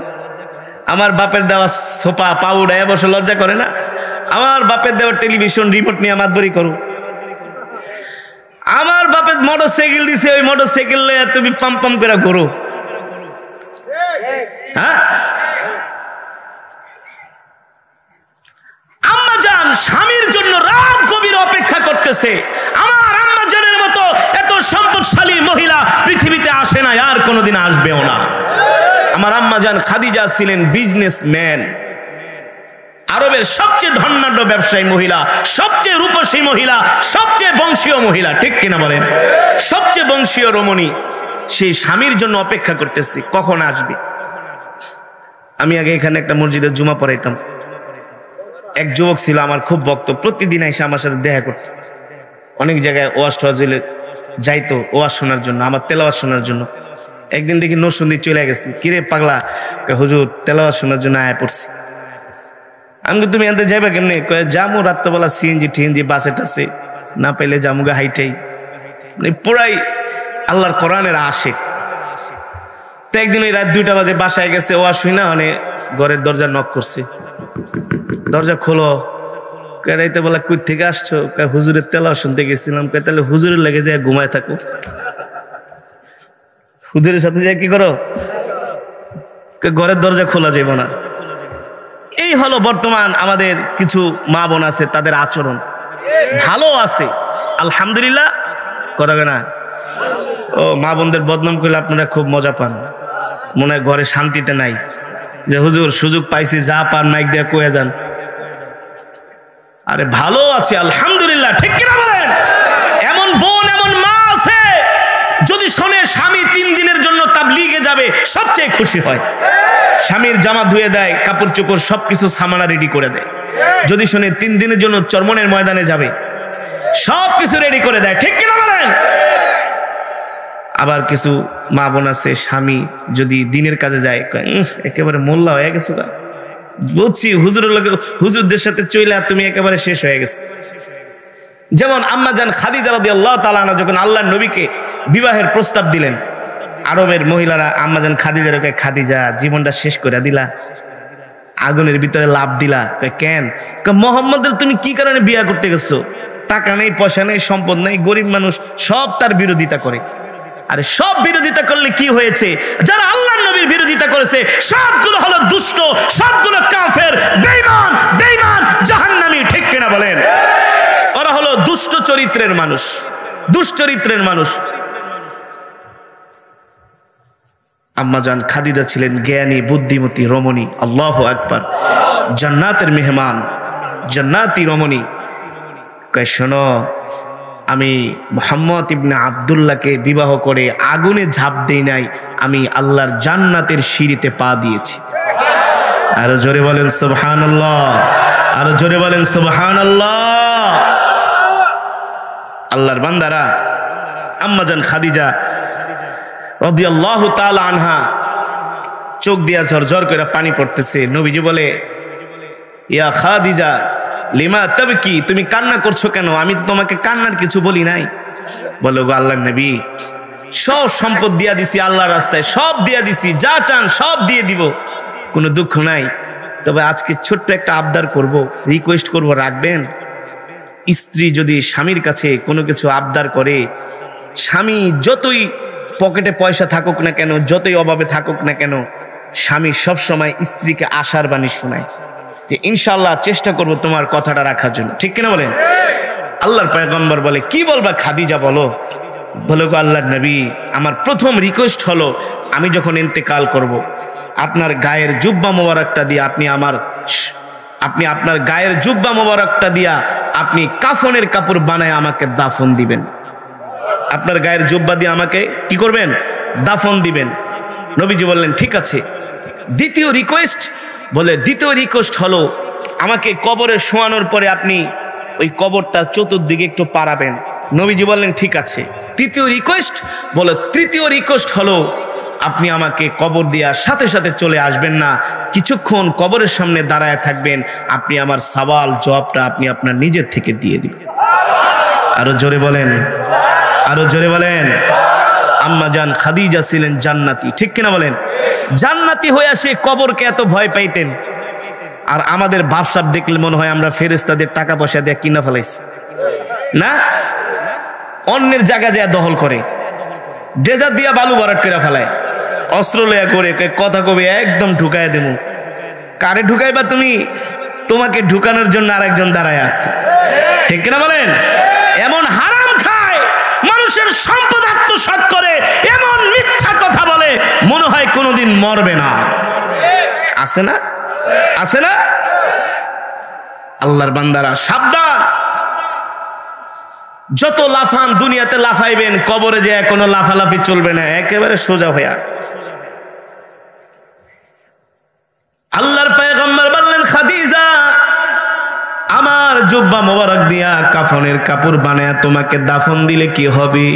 আমার বাপের দেওয়া সোফা পাউডায় বসে, লজ্জা করে না? আমার বাপের দেওয়া টেলিভিশন রিমোট নিয়ে মাতবরি করো। আমার বাপের মোটর সাইকেল দিছে, ওই মোটর সাইকেল লইয়া তুমি পাম পাম করে ঘোরো। হ্যাঁ, আম্মাজান স্বামীর জন্য রাত গভীর অপেক্ষা করতেছে। আমার আম্মাজানের মতো এত সম্পদশালী মহিলা পৃথিবীতে আসে না, আর কোনোদিন আসবেও না। আমার আম্মাজান খাদিজা ছিলেন বিজনেসম্যান, আরবের সবচেয়ে ধনাঢ্য ব্যবসায়ী মহিলা, সবচেয়ে রূপসী মহিলা, সবচেয়ে বংশীয় মহিলা, ঠিক কিনা বলেন? সবচেয়ে বংশীয় রমণী। সেই স্বামীর জন্য অপেক্ষা করতেছি কখন আসবে। আমি আগে এখানে একটা মসজিদে জুমা পড়াইতাম। এক যুবক ছিল আমার খুব ভক্ত, প্রতিদিন এসে আমার সাথে দেখা করত। অনেক জায়গায় ওয়াজ টোয়াজ হইলে যাইতো ওয়াজ শোনার জন্য, আমার তেলাওয়াত শোনার জন্য। একদিন দেখি নরসিংদী চলে গেছি। কিরে পাগলা? হুজুর তেলাওয়াত শোনার জন্য আয়া পড়ছি। আমি তুমি আনতে যাইবা কেমনি? যামু রাত্রবেলা সিএনজি টিএনজি বাসে টাসে, না পাইলে জামুগা হাইটাই। মানে পুরাই আল্লাহর কোরআনের আশিক। তো একদিন ওই রাত 2টা বাজে বাসায় গেছে, ওয়াজ শুই না, মানে ঘরের দরজা নক করছে। দরজা খোলো। রাইতে বলা, কই থেকে আসছো? হুজুরের তেলাওয়াত শুনতে গেছিলাম। তাহলে হুজুরের লেগে যায় ঘুমায় থাকো, হুজুরের সাথে যায় কি করো? ঘরের দরজা খোলা যাবে না। এই হলো বর্তমান আমাদের কিছু মা বোন আছে, তাদের আচরণ ভালো আছে আলহামদুলিল্লাহ, কথা না? ও মা বোনদের বদনাম করলে আপনারা খুব মজা পান, মনে হয় ঘরে শান্তিতে নাই, যে হুজুর সুযোগ পাইছি, যা পান মাইক দিয়ে কয়ে যান। আরে ভালো আছে আলহামদুলিল্লাহ, ঠিক কিনা বলেন? এমন বোন, এমন মা আছে, যদি শোনে স্বামী 3 দিনের জন্য তাবলীগে যাবে, সবচেয়ে খুশি হয়। স্বামীর জামা ধুয়ে দেয়, কাপড় চোপড় সবকিছু সামানা রেডি করে দেয়। যদি শুনে 3 দিনের জন্য চরমনের ময়দানে যাবে, সবকিছু রেডি করে দেয়, ঠিক কিনা বলেন? আবার কিছু মা বোন আছে, স্বামী যদি দিনের কাজে যায়, একেবারে মোল্লা হয়ে গেছো, বুঝছি হুজুরদের সাথে চইলা তুমি একেবারে শেষ হয়ে গেছে। যেমন আম্মাজান খাদিজা রাদিয়াল্লাহু তাআলা আনহা যখন আল্লাহর নবীকে বিবাহের প্রস্তাব দিলেন, আরবের মহিলারা আম্মাজান খাদিজার কয়, খাদিজা জীবনটা শেষ করে দিলা, আগুনের ভিতরে লাভ দিলা। কেন? মোহাম্মদের তুমি কি কারণে বিয়ে করতে গেছো? টাকা নেই, পয়সা নেই, সম্পদ নেই, গরিব মানুষ, সব তার বিরোধিতা করে। আরে সব বিরোধিতা করলে কি হয়েছে? যারা আল্লাহর নবীর বিরোধিতা করেছে সবগুলো হলো দুষ্ট, সবগুলো কাফের, বেঈমান, বেঈমান, জাহান্নামী, ঠিক কিনা বলেন? ওরা হলো দুষ্ট চরিত্রের মানুষ, দুশ্চরিত্রের মানুষ। আম্মাজান খাদিজা ছিলেন জ্ঞানী বুদ্ধিমতী রমণী। আল্লাহু আকবার। জান্নাতের মেহমান, জান্নাতি রমণী। কয় শোনো, আমি মুহাম্মদ ইবনে আব্দুল্লাহকে বিবাহ করে আগুনে ঝাঁপ দেই নাই, আমি আল্লাহর জান্নাতের সিঁড়িতে পা দিয়েছি। আরো জোরে বলেন সুবহানাল্লাহ, আরো জোরে বলেন সুবহানাল্লাহ। আল্লাহর বান্দারা, আম্মাজান খাদিজা রাদিয়াল্লাহু তাআলা আনহা চোখ দিয়া ঝরঝর করে পানি পড়তেছে। নবীজি বলে, ইয়া খাদিজা লিমা তাবকি, তুমি কান্না করছো কেন? আমি তো তোমাকে কান্নার কিছু বলি নাই। বলে, গো আল্লাহর নবী, সব সম্পদ দিয়া দিছি আল্লাহর রাস্তায়, সব দিয়া দিছি, যা চান সব দিয়ে দিব, কোনো দুঃখ নাই। তবে আজকে ছোট্ট একটা আবদার করব, রিকোয়েস্ট করব, রাখবেন? স্ত্রী যদি স্বামীর কাছে কোনো কিছু আবদার করে, স্বামী যতই পকেটে পয়সা থাকুক না কেন, যতই অভাবে থাকুক না কেন, স্বামী সবসময় স্ত্রীকে আশার বাণী শোনায় যে ইনশাআল্লাহ চেষ্টা করব তোমার কথাটা রাখার জন্য। ঠিক কিনা বলেন? আল্লাহর পয়গম্বর বলে, কি বলবা খাদিজা বলো? বলে, গো আল্লাহর নবী, আমার প্রথম রিকোয়েস্ট হলো, আমি যখন ইন্তেকাল করব, আপনার গায়ের জুব্বা মোবারকটা দিয়ে আপনি আপনার গায়ের জুব্বা মোবারকটা দিয়া আপনি কাফনের কাপড় বানায় আমাকে দাফন দিবেন। আপনার গায়ের জুব্বা দিয়ে আমাকে কি করবেন? দাফন দিবেন। নবীজি বললেন, ঠিক আছে। দ্বিতীয় রিকোয়েস্ট, বলে দ্বিতীয় রিকোয়েস্ট হলো, আমাকে কবরে শোয়ানোর পরে আপনি ওই কবরটা চতুর্দিকে একটু পাড়াবেন। নবীজি বললেন, ঠিক আছে। তৃতীয় রিকোয়েস্ট, বলে তৃতীয় রিকোয়েস্ট হলো, আপনি আমাকে কবর দেওয়ার সাথে সাথে চলে আসবেন না, কিছুক্ষণ কবরের সামনে দাঁড়ায় থাকবেন, আপনি আমার সওয়াল জবাবটা আপনি আপনার নিজের থেকে দিয়ে দিবেন। আরো জোরে বলেন, আরো জোরে বলেন। আম্মাজান খাদিজা ছিলেন জান্নাতি। ঠিক কিনা বলেন? জান্নাতি হয়ে সে কবরকে এত ভয় পাইতেন। আর আমাদের ভাবসাব দেখলে মনে হয় আমরা ফেরেশতাদের টাকা পয়সা দিয়ে কিনা ফেলাইছি না, অন্যের জায়গা যায় দখল করে, ডেজার দিয়া বালু ভরাট করে ফেলায়, অস্ত্র লয়া করে কথা কবে একদম ঢুকায় দেবো। কারে ঢুকাইবা তুমি? তোমাকে ঢুকানোর জন্য আরেকজন দাঁড়ায় আছে। ঠিক কিনা বলেন? এমন হারাম খায়, মানুষের সম্পদ আত্মসাৎ করে, এমন মিথ্যা কথা বলে, মনে হয় কোনোদিন মরবে না। আছে না? আছে না? আল্লাহর বান্দারা সাবধান, যত লাফান দুনিয়াতে লাফাইবেন, কবরে যে কোনো লাফালাফি চলবে না, একেবারে সোজা হইয়া। আল্লাহর পয়গম্বর বললেন, খাদিজা, আমার জুব্বা মোবারক দিয়া কাফনের কাপড় বানায়া তোমাকে দাফন দিলে কি হবে?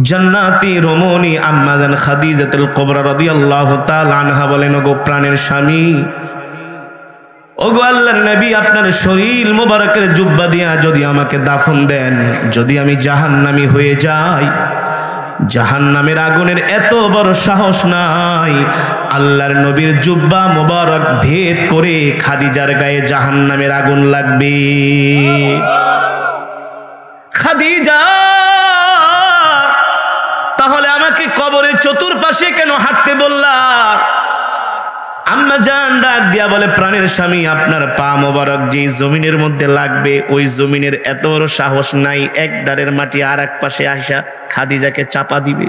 জান্নাতি রমণী আম্মাজান খাদিজাতুল কুবরা রাদিয়াল্লাহু তাআলা আনহা বলেন, ওগো প্রাণের স্বামী, ওগো আল্লাহর নবী, আপনার শরীর মোবারকের জুব্বা দিয়া যদি আমাকে দাফন দেন, যদি আমি জাহান্নামী হয়ে যাই, জাহান্নামের আগুনের এত বড় সাহস নাই, আল্লাহর নবীর জুব্বা মোবারক ভেদ করে খাদিজার গায়ে জাহান্নামের আগুন লাগবে। খাদিজা, তাহলে আমাকে কবরের চতুর্পাশে কেন হাঁটতে বললা? আম্মাজান ডাক দিয়া বলে, প্রাণের স্বামী, আপনার পা মোবারক যে জমিনের মধ্যে লাগবে, ওই জমিনের এত বড় সাহস নাই, এক ধারের মাটি আর এক পাশে আসা খাদিজাকে চাপা দিবে।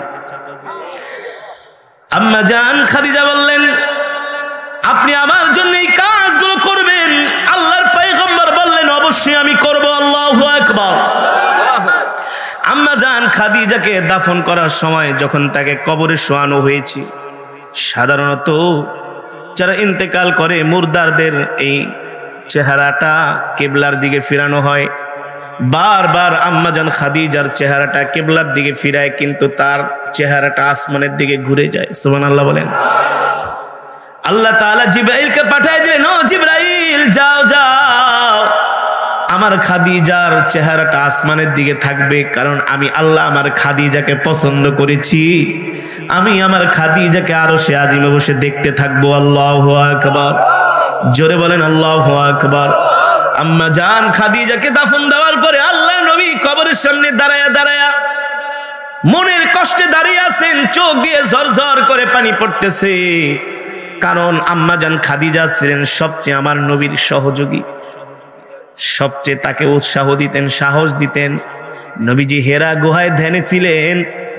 আম্মাজান খাদিজা বললেন, আপনি আমার জন্য এই কাজগুলো করবেন? আল্লাহর পয়গম্বর বললেন, অবশ্যই আমি করব। আল্লাহু আকবার। আম্মাজান খাদিজাকে দাফন করার সময় যখন তাকে কবরে শোয়ানো হয়েছে, সাধারণত যারা ইন্তেকাল করে মুর্দারদের এই চেহারাটা কিবলার দিকে ফিরানো হয়। বারবার আম্মাজান খাদিজার চেহারাটা কিবলার দিকে ফিরায়, কিন্তু তার চেহারাটা আসমানের দিকে ঘুরে যায়। সুবহানাল্লাহ বলেন। আল্লাহ তাআলা জিবরাইলকে পাঠিয়ে দিলেন, ও জিবরাইল, যাও যাও, আমার খাদিজার চেহারাটা আসমানের দিকে থাকবে, কারণ আমি আল্লাহ আমার খাদিজাকে পছন্দ করেছি, আমি আমার খাদিজাকে আরশে আজিমে বসে দেখতে থাকবো। আল্লাহু আকবার। জোরে বলেন আল্লাহু আকবার। আম্মা জান খাদিজাকে দাফন দেওয়ার পরে আল্লাহর নবী কবরের সামনে দাঁড়ায়া দাঁড়ায়া মনের কষ্টে দাঁড়িয়ে আছেন, চোখ দিয়ে ঝরঝর করে পানি পড়তেছে, কারণ আম্মা জান খাদিজা ছিলেন সবচেয়ে আমার নবীর সহযোগী, সবচেয়ে তাকে উৎসাহ দিতেন, সাহস দিতেন, নবীজি হেরা গুহায় ধ্যানে ছিলেন।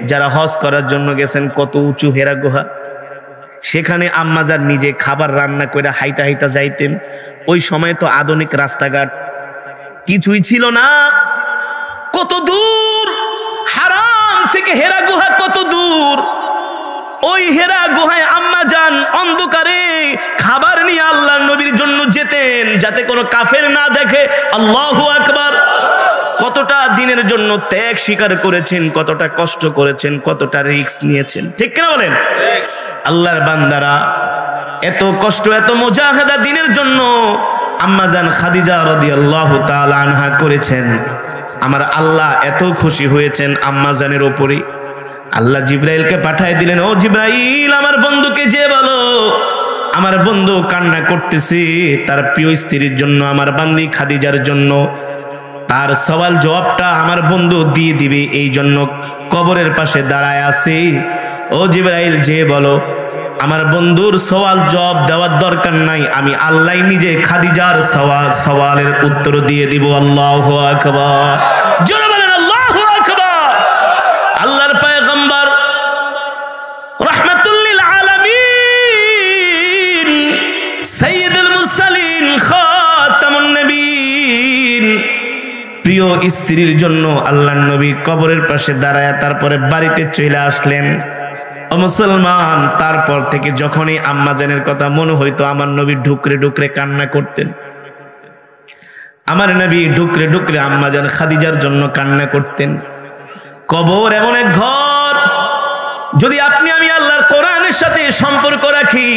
যারা হজ করার জন্য গেছেন, কত উঁচু হেরা গুহা, সেখানে আম্মাজান নিজে খাবার রান্না করে হাইটা হাইটা যাইতেন। ওই সময় তো আধুনিক রাস্তাঘাট কিছুই ছিল না। কত দূর হারাম থেকে হেরা গুহা, কত দূর। ওই হেরা গুহায় আম্মাজান অন্ধকারে খাবার নিয়ে আল্লাহর নবীর জন্য যেতেন, যাতে কোনো কাফের না দেখে। আল্লাহু আকবার। কতটা দিনের জন্য ত্যাগ স্বীকার করেছেন, কতটা কষ্ট করেছেন, কতটা রিস্ক নিয়েছেন, ঠিক কিনা বলেন? আল্লাহর বান্দারা এত কষ্ট, এত মুজাহাদা দিনের জন্য আম্মাজান খাদিজা রাদিয়াল্লাহু তাআলা আনহা করেছেন। আমার আল্লাহ এত খুশি হয়েছেন আম্মাজানের উপরে, আল্লাহ জিব্রাইলকে পাঠিয়ে দিলেন, ও জিব্রাইল, আমার বন্ধুকে যে বলো আমার বন্ধু কান্না করতেছে তার প্রিয় স্ত্রীর জন্য, আমার বান্দি খাদিজার জন্য। তার সওয়াল জবাবটা আমার বন্ধু দিয়ে দিবে, এই জন্য কবরের পাশে দাঁড়ায় আছে। ও জিব্রাইল, যে বলো আমার বন্ধুর সওয়াল জবাব দেওয়ার দরকার নাই, আমি আল্লাহ নিজে খাদিজার সওয়ালের উত্তর দিয়ে দিব। আল্লাহু আকবার। জোরে বলেন আল্লাহু আকবার। আল্লাহর পয়গম্বর রাহমাতুল লিল আলামিন, সাইয়্যিদুল মুরসালিন, খাতামুন নবীন, প্রিয় স্ত্রীর জন্য আল্লাহর নবী কবরের পাশে দাঁড়ায় তারপরে বাড়িতে চলে আসলেন। ও মুসলমান, তারপর থেকে যখনই আম্মাজানের কথা মনে হইতো আমার নবী ঢুকরে ঢুকরে কান্না করতেন। আমার নবী ঢুকরে ঢুকরে আম্মাজান খাদিজার জন্য কান্না করতেন। কবর এমন এক ঘর, যদি আপনি আমি আল্লাহর কোরআনের সাথে সম্পর্ক রাখি,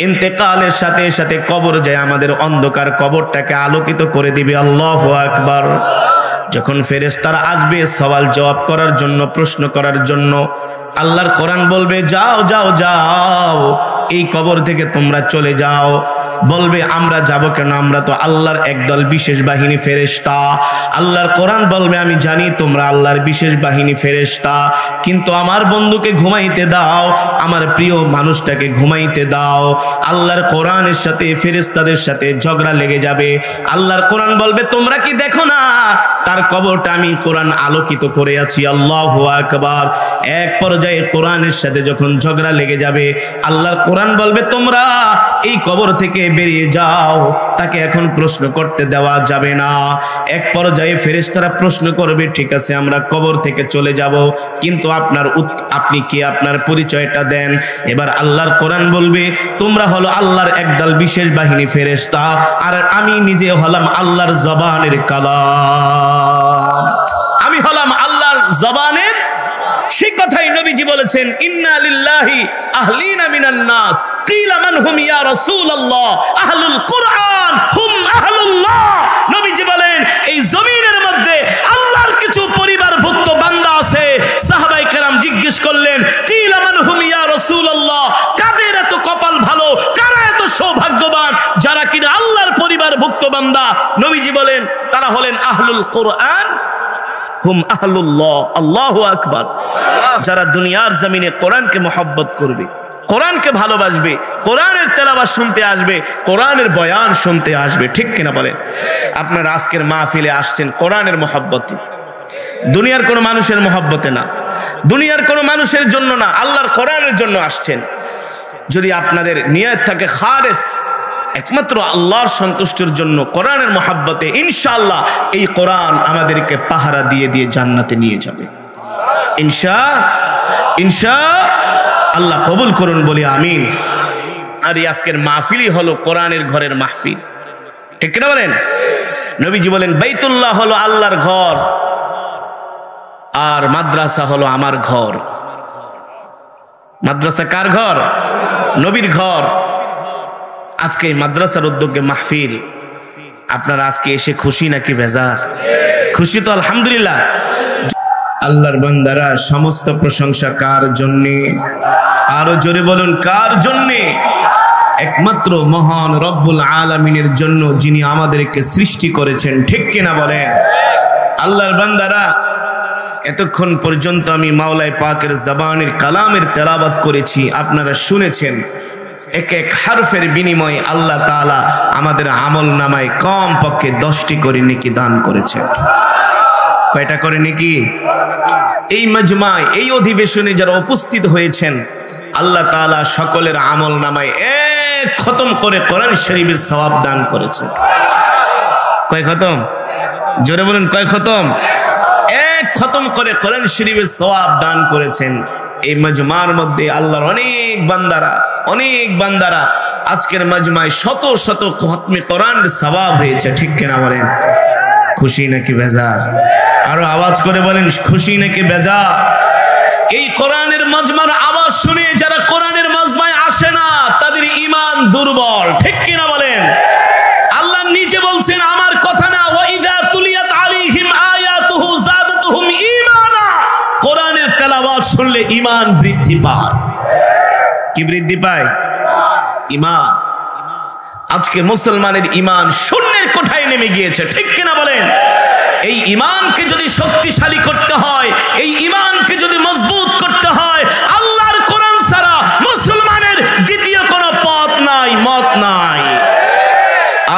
ইন্তেকালের সাথে সাথে কবর যায় আমাদের অন্ধকার কবরটাকে আলোকিত করে দিবে। আল্লাহু আকবার। যখন ফেরেশতারা আসবে সওয়াল জবাব করার জন্য, প্রশ্ন করার জন্য, আল্লাহর কোরআন বলবে যাও যাও যাও, এই কবর থেকে তোমরা চলে যাও। বলবে আমরা যাব কেন, আমরা তো আল্লাহর একদল বিশেষ বাহিনী ফেরেশতা। আল্লাহর কোরআন বলবে আমি জানি তোমরা আল্লাহর বিশেষ বাহিনী ফেরেশতা, কিন্তু আমার বন্ধুকে ঘুমাইতে দাও, আমার প্রিয় মানুষটাকে ঘুমাইতে দাও। আল্লাহর কোরআনের সাথে ফেরেশতাদের সাথে ঝগড়া লেগে যাবে। আল্লাহর কোরআন বলবে তোমরা কি দেখো না তার কবরটা আমি কোরআন আলোকিত করে আছি। আল্লাহু আকবার। এক পর্যায়ে কোরআনের সাথে যখন ঝগড়া লেগে যাবে, আল্লাহর কোরআন বলবে তোমরা এই কবর থেকে বেরিয়ে যাও, তাকে এখন প্রশ্ন করতে দেওয়া যাবে না। এক পর্যায়ে ফেরেশতারা প্রশ্ন করবে ঠিক আছে আমরা কবর থেকে চলে যাব, কিন্তু আপনি কি, আপনার পরিচয়টা দেন। এবার আল্লাহর কোরআন বলবে তোমরা হলো আল্লাহর একদল বিশেষ বাহিনী ফেরেশতা, আর আমি নিজে হলাম আল্লাহর জবানের কালাম, আমি হলাম আল্লাহর জবানের। সেই কথাই নবীজি বলেছেন ইন্না লিল্লাহি আহলিনা মিনান নাস কিলা মান হুম ইয়া রাসূলুল্লাহ আহলুল কুরআন হুম আহলুল্লাহ। নবীজি বলেন এই জমিনের মধ্যে আল্লাহর কিছু পরিবারভুক্ত বান্দা আছে। সাহাবায়ে কেরাম জিজ্ঞেস করলেন কিলা মান হুম ইয়া রাসূলুল্লাহ, কাদের এত কপাল ভালো, কারা এত সৌভাগ্যবান যারা কিনা আল্লাহর পরিবারভুক্ত বান্দা। নবীজি বলেন তারা হলেন আহলুল কুরআন হুম আহলুল্লাহ। আল্লাহু আকবার। যারা দুনিয়ার জমিনে কোরআনকে মহব্বত করবে, কোরআনকে ভালোবাসবে, কোরআনের তেলাওয়াত শুনতে আসবে, কোরআনের বয়ান শুনতে আসবে, ঠিক কিনা বলেন? আপনারা আজকের মাহফিলে আসছেন কোরআনের মহব্বতে, দুনিয়ার কোনো মানুষের মহব্বতে না, দুনিয়ার কোনো মানুষের জন্য না, আল্লাহর কোরআনের জন্য আসছেন। যদি আপনাদের নিয়ত থাকে খালেস, একমাত্র আল্লাহর সন্তুষ্টির জন্য, কোরআনের মহব্বতে, ইনশাআল্লাহ এই কোরআন আমাদেরকে পাহারা দিয়ে দিয়ে জান্নাতে নিয়ে যাবে ইনশাআল্লাহ। কবুল করুন বলি আমিন। আর আজকের মাহফিলই হলো কোরআনের ঘরের মাহফিল, ঠিক কিনা বলেন? নবীজি বলেন বাইতুল্লাহ হলো আল্লাহর ঘর, আর মাদ্রাসা হলো আমার ঘর। মাদ্রাসা কার ঘর? নবীর ঘর। আজকে এই মাদ্রাসার উদ্যোগে মাহফিল, আপনারা আজকে এসে খুশি নাকি বেজার? খুশি তো আলহামদুলিল্লাহ। আল্লাহর বান্দারা সমস্ত প্রশংসা কার জন্যে? আরো জোরে বলুন কার জন্যে? একমাত্র মহান রব্বুল আলামিনের জন্য, যিনি আমাদেরকে সৃষ্টি করেছেন, ঠিক কিনা বলেন? আল্লাহর বান্দারা এতক্ষণ পর্যন্ত আমি মাওলাই পাকের জবানের কালামের তেলাওয়াত করেছি, আপনারা শুনেছেন। এক এক হারফের বিনিময়ে আল্লাহ তাআলা আমাদের আমল নামায় কম পক্ষে 10টি করে নেকি দান করেছেন। কয়টা করে নাকি? এই মজমায়, এই অধিবেশনে যারা উপস্থিত হয়েছেন, আল্লাহ তাআলা সকলের আমল নামায় এক খতম করে কোরআন শরীফের সওয়াব দান করেছেন। কয় খতম? জোরে বলেন, কয় খতম? এক খতম করে কোরআন শরীফের সওয়াব দান করেছেন। এই মজমার মধ্যে আল্লাহর অনেক বান্দারা আজকের মজমায় শত শত খতমে কোরআনের সওয়াব হয়েছে। ঠিক কিনা বলেন? খুশি নাকি বেজার? আরো আওয়াজ করে বলেন, খুশি নাকি বেজার? এই কোরআনের মজমার আওয়াজ শুনে যারা কোরআনের মজমায় আসে না, তাদের ঈমান দুর্বল। ঠিক কিনা বলেন? আল্লাহ নিজে বলছেন, আমার কথা না, ওয়া ইযা তুলিয়াত আলাইহিম আয়াতুহু যাদাতুহুম ঈমানা। কোরআনের তেলাওয়াত শুনলে ঈমান বৃদ্ধি পায়। কি বৃদ্ধি পায়? ঈমান। আজকে মুসলমানের ঈমান শূন্যের কোঠায় নেমে গিয়েছে। ঠিক কিনা বলেন? এই ঈমানকে যদি শক্তিশালী করতে হয়, এই ঈমানকে যদি মজবুত করতে হয়, আল্লাহর কোরআন ছাড়া মুসলমানের দ্বিতীয় কোনো পথ নাই, মত নাই।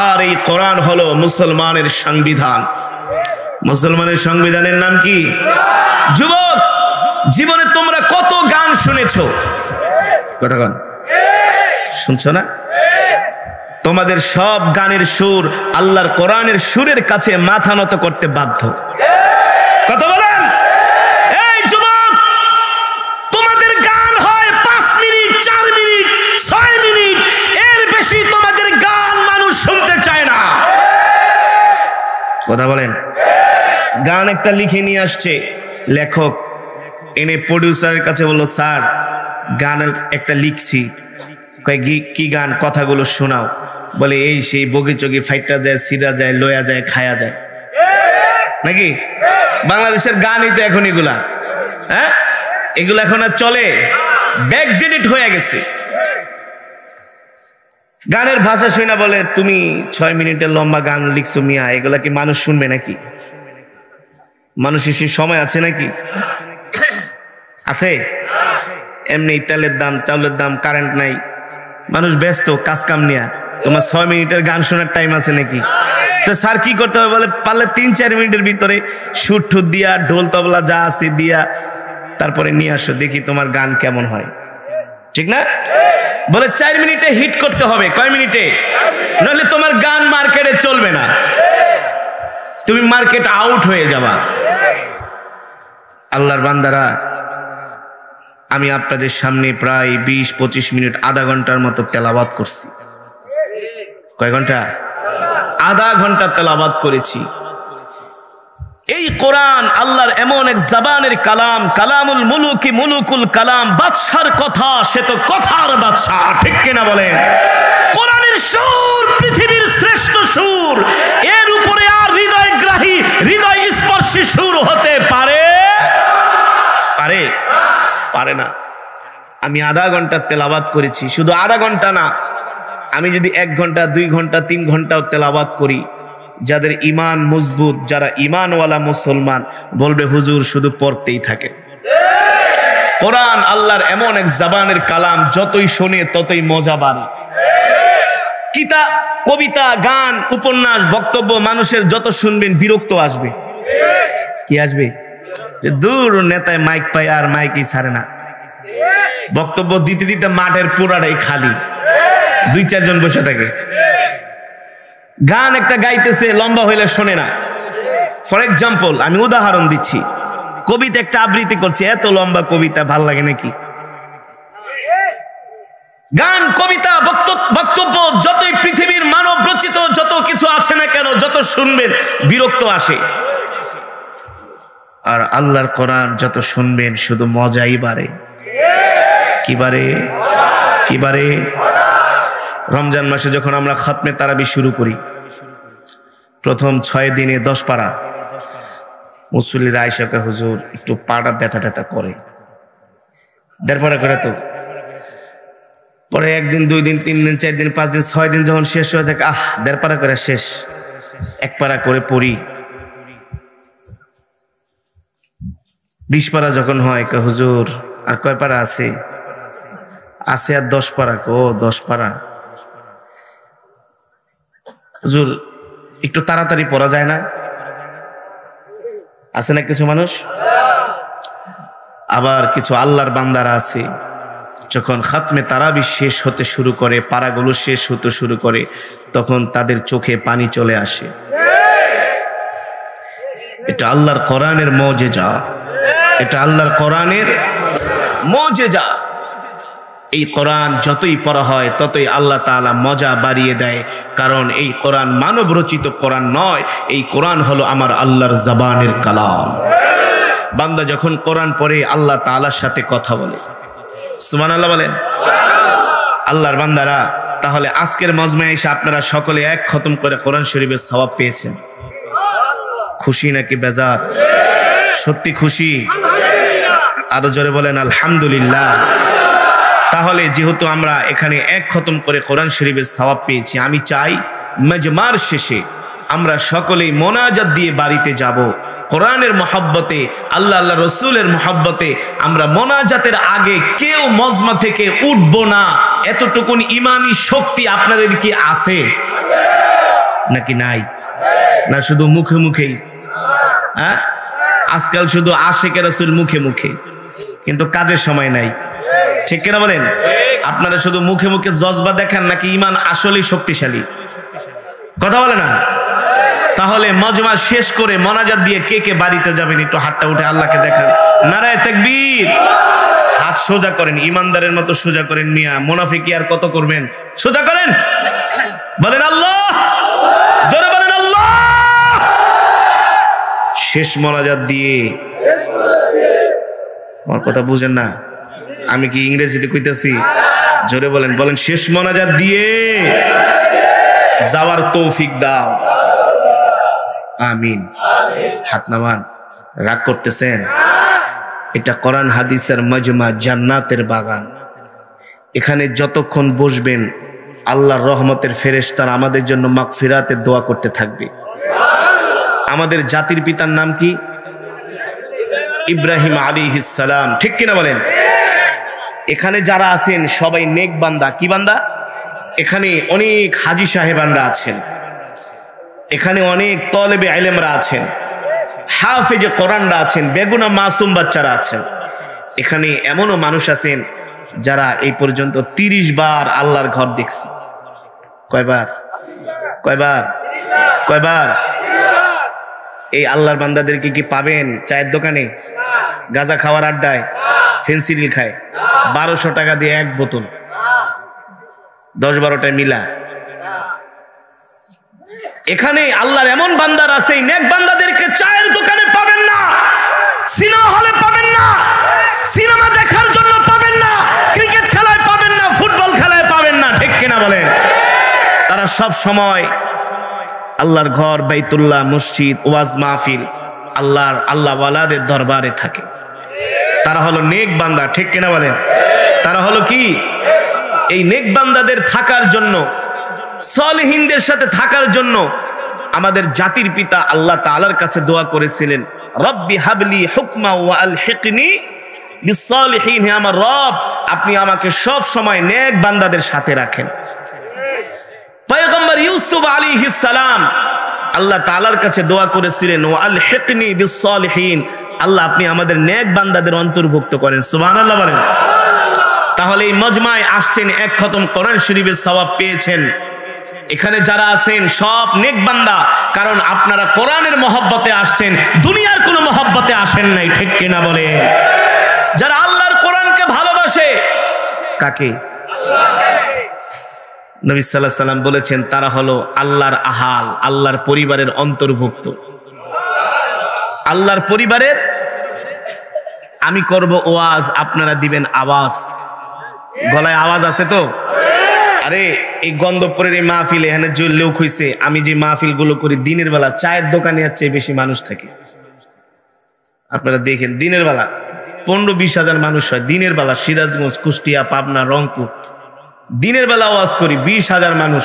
আর এই কোরআন হলো মুসলমানের সংবিধান। মুসলমানের সংবিধানের নাম কি? যুবক, জীবনে তোমরা কত গান শুনেছো? কথা বল, শুনছো না? তোমাদের সব গানের সুর আল্লাহর কোরআনের সুরের কাছে মাথা নত করতে বাধ্য। কথা বলেন? এই যুবক, তোমাদের গান হয় 5 মিনিট, 4 মিনিট, 6 মিনিট, এর বেশি তোমাদের গান মানুষ শুনতে চায় না। কথা বলেন? গান একটা লিখে নিয়ে আসছে লেখক, এনে প্রডিউসারের কাছে বললো, স্যার গানের একটা লিখছি। কি গান? কথাগুলো শোনাও। বলে, এই সেই বগি চগি ফাইটটা যায়, সিধা যায়, লয়া যায়, খায়া যায় নাকি? বাংলাদেশের গানই তো এখন এগুলা। হ্যাঁ, এগুলো এখন আর চলে, ব্যাকডেটেড হয়ে গেছে। গানের ভাষা শুনে বলে, তুমি 6 মিনিটের লম্বা গান লিখছো মিয়া, এগুলা কি মানুষ শুনবে নাকি? মানুষের সে সময় আছে নাকি? আছে? এমনি তেলের দাম, চাউলের দাম, কারেন্ট নাই, মানুষ ব্যস্ত কাজ কাম নিয়ে। তোমার 6 মিনিটের গান শোনার টাইম আছে নাকি? তো স্যার কি করতে হবে? বলে, পারলে 3-4 মিনিটের ভিতরে সুর ঠুর দিয়া, ঢোল তবলা যা আছে দিয়া তারপরে নিয়ে আসো, দেখি তোমার গান কেমন হয়। ঠিক না? বলে 4 মিনিটে হিট করতে হবে। কয় মিনিটে? নাহলে তোমার গান মার্কেটে চলবে না, তুমি মার্কেট আউট হয়ে যাবা। আল্লাহর বান্দারা, আমি আপনাদের সামনে প্রায় 20-25 মিনিট, আধা ঘন্টার মতো তেলাওয়াত করছি। কয় ঘন্টা? আধা ঘন্টা তেলাওয়াত করেছি। এই কোরআন আল্লাহর এমন এক জবানের কালাম, কালামুল মুলুকি মুলুকুল কালাম, বাদশার কথা, সে তো কথার বাদশা। ঠিক কিনা বলেন? কোরআনের সুর পৃথিবীর শ্রেষ্ঠ সুর, এর উপরে আর হৃদয়গ্রাহী, হৃদয় স্পর্শী সুর হতে পারে? পারে না। আমি আধা ঘন্টা তেলাওয়াত করেছি। শুধু আধা ঘন্টা না, আমি যদি 1 ঘন্টা, 2 ঘন্টা, 3 ঘন্টাও তেলাওয়াত করি, যাদের ঈমান মজবুত, যারা ঈমানওয়ালা মুসলমান, বলবে হুজুর শুধু পড়তেই থাকে। কোরআন আল্লাহর এমন এক জবানের কালাম, যতই শোনে ততই মজা বাড়ে। কিতাব, কবিতা, গান, উপন্যাস, বক্তব্য মানুষের যত শুনবেন বিরক্ত আসবে। কি আসবে? যে দূর নেতায় মাইক পায় আর মাইকই ছাড়ে না, বক্তব্য দিতে দিতে মাঠের পুরাটাই খালি, 2-4 জন বসে থাকে। গান একটা গাইতেছে, লম্বা হইলে শোনে না। ফর এক্সাম্পল, আমি উদাহরণ দিচ্ছি, কবিতা একটা আবৃত্তি করছে, এত লম্বা কবিতা ভাল লাগে নাকি? গান, কবিতা, বক্তব্য, যতই পৃথিবীর মানব রচিত যত কিছু আছে না কেন, যত শুনবেন বিরক্ত আসে। আর আল্লাহর কোরআন যত শুনবেন শুধু মজাই বাড়ে। কি বাড়ে? রমজান মাসে যখন আমরা খতমে তারাবি শুরু করি, প্রথম 6 দিনে 10 পারা, মুসল্লিরা আয়েশাকে, হুজুর একটু পাটা ব্যথা ট্যাথা করে, 1.5 পারা করে। তো পরে 1 দিন, 2 দিন, 3 দিন, 4 দিন, 5 দিন, 6 দিন যখন শেষ হয়ে যায়, 1.5 পারা করে শেষ, 1 পারা করে পড়ি। 20 পারা যখন হয়, হুজুর আর কয় পারা আছে? আর 10 পারা। 10 পারা হুজুর একটু তাড়াতাড়ি পড়া যায় না? আছে না কিছু মানুষ? আবার কিছু আল্লাহর বান্দারা আছে, যখন খাতমে তারাবি শেষ হতে শুরু করে, পারাগুলো শেষ হতে শুরু করে, তখন তাদের চোখে পানি চলে আসে। এটা আল্লাহর কোরআনের মুজিজা, এটা আল্লাহর কোরআনের মুজিজা। এই কোরআন যতই পড়া হয় ততই আল্লাহ তাআলা মজা বাড়িয়ে দেয়, কারণ এই কোরআন মানব রচিত কোরআন নয়, এই কোরআন হলো আমার আল্লাহর জবানের কালাম। বান্দা যখন কোরআন পড়ে আল্লাহ তাআলার সাথে কথা বলে। সুবহানাল্লাহ বলেন। আল্লাহর বান্দারা, তাহলে আজকের মজমায় এসে আপনারা সকলে এক খতম করে কোরআন শরীফের সওয়াব পেয়েছেন। খুশি নাকি বেজার? সত্যি খুশি? আরো জোরে বলেন আলহামদুলিল্লাহ। তাহলে যেহেতু আমরা এখানে এক খতম করে কোরআন শরীফের সওয়াব পেয়েছি, আমি চাই মজমার শেষে আমরা সকলেই মোনাজাত দিয়ে বাড়িতে যাব। কোরআনের মহব্বতে, আল্লাহ রসুলের মহব্বতে আমরা মোনাজাতের আগে কেউ মজমা থেকে উঠব না। এতটুকুন ইমানি শক্তি আপনাদের কি আছে নাকি নাই? না শুধু মুখে মুখেই? হ্যাঁ, আজকাল শুধু আশিকে রাসূল মুখে মুখে, কিন্তু কাজের সময় নাই। ঠিক কিনা বলেন? আপনারা শুধু মুখে মুখে জজবা দেখান, নাকি ইমান আসলেই শক্তিশালী? কথা বলে না? তাহলে মজমা শেষ করে মোনাজাত দিয়ে কে কে বাড়িতে যাবেন একটু হাতটা উঠে আল্লাহকে দেখান। নারায়ে তাকবীর। হাত সোজা করেন, ইমানদারের মতো সোজা করেন। মিয়া মুনাফিকি আর কত করবেন? সোজা করেন, বলেন আল্লাহ, জোরে বলেন আল্লাহ। শেষ মোনাজাত দিয়ে, আমার কথা বুঝেন না? আমি কি ইংরেজিতে কইতেছি? জোরে বলেন, বলেন শেষ মোনাজাত দিয়ে যাওয়ার তৌফিক দাও, আমিন। হাত নামান। রাগ করতেছেন? এটা কোরআন হাদিসের মজমা, জান্নাতের বাগান। এখানে যতক্ষণ বসবেন আল্লাহর রহমতের ফেরেশতারা আমাদের জন্য মাগফিরাতের দোয়া করতে থাকবে। আমাদের জাতির পিতার নাম কি? ইব্রাহিম আলাইহিস সালাম। ঠিক কিনা বলেন? এখানে যারা আছেন সবাই নেক বান্দা। কি বান্দা? এখানে অনেক হাজী সাহেবানরা আছেন, এখানে অনেক তলেবে ইলমরা আছেন, হাফেজে কোরআনরা আছেন, বেগুনা মাসুম বাচ্চারা আছেন। এখানে এমনও মানুষ আছেন যারা এই পর্যন্ত 30 বার আল্লাহর ঘর দেখছে। কয়বার? কয়বার? কয়বার? এই আল্লাহর বান্দাদেরকে কি পাবেন চায়ের দোকানে, গাঁজা খাওয়ার আড্ডায়, ফেন্সিডিল খায়, 1200 টাকা দিয়ে এক বোতল, 10-12টায় মিলা? এখানে আল্লাহর এমন বান্দার আছে, নেক বান্দাদেরকে চায়ের দোকানে পাবেন না, সিনেমা হলে পাবেন না, সিনেমা দেখার জন্য পাবেন না, ক্রিকেট খেলায় পাবেন না, ফুটবল খেলায় পাবেন না। ঠিক কিনা বলেন? তারা সব সময় আল্লাহর ঘর, বাইতুল্লাহ, মসজিদ, ওয়াজ মাহফিল, আল্লাহ ওয়ালাদের দরবারে থাকে। তারা হলো নেক বান্দা। ঠিক কিনা বলেন? তারা হলো কি? এই নেক বান্দাদের থাকার জন্য, সালেহিনদের সাথে থাকার জন্য আমাদের জাতির পিতা আল্লাহ তাআলার কাছে দোয়া করেছিলেন, রব্বি হাবলি হুকমা ওয়া আলহিকনি বিসসালিহিন। হে আমার রব, আপনি আমাকে সব সময় নেক বান্দাদের সাথে রাখেন। পয়গম্বর ইউসুফ আলাইহিস সালাম আল্লাহ তাআলার কাছে দোয়া করেছিলেন, ওয়া আলহিকনি বিসসালিহিন, আল্লাহ আপনি আমাদের নেক বান্দাদের অন্তর্ভুক্ত করেন। সুবহানাল্লাহ বলেন। তাহলে এই মজমায় আসছেন, এক খতম কোরআন শরীফের সওয়াব পেয়েছেন। এখানে যারা আছেন সব নেক বান্দা, কারণ আপনারা কোরআনের মহব্বতে আসছেন, দুনিয়ার কোনো মহব্বতে আসেন নাই। ঠিক কিনা বলে? যারা আল্লাহর কোরআনকে ভালোবাসে, কাকে? নবী সাল্লাল্লাহু আলাইহি সাল্লাম বলেছেন তারা হলো আল্লাহর আহাল, আল্লাহর পরিবারের অন্তর্ভুক্ত। আল্লাহর পরিবারের আমি করব ওয়াজ, আপনারা দিবেন আওয়াজ। গলায় আওয়াজ আছে তো? আরে এই গন্ধপুরের এই মাহফিল, এখানে যে লোক হইছে, আমি যে মাহফিল গুলো করি দিনের বেলা, চায়ের দোকানে হচ্ছে বেশি মানুষ থাকে। আপনারা দেখেন দিনের বেলা 15-20 হাজার মানুষ হয় দিনের বেলা। সিরাজগঞ্জ, কুষ্টিয়া, পাবনা, রংপুর, দিনের বেলা ওয়াজ করি, 20 হাজার মানুষ।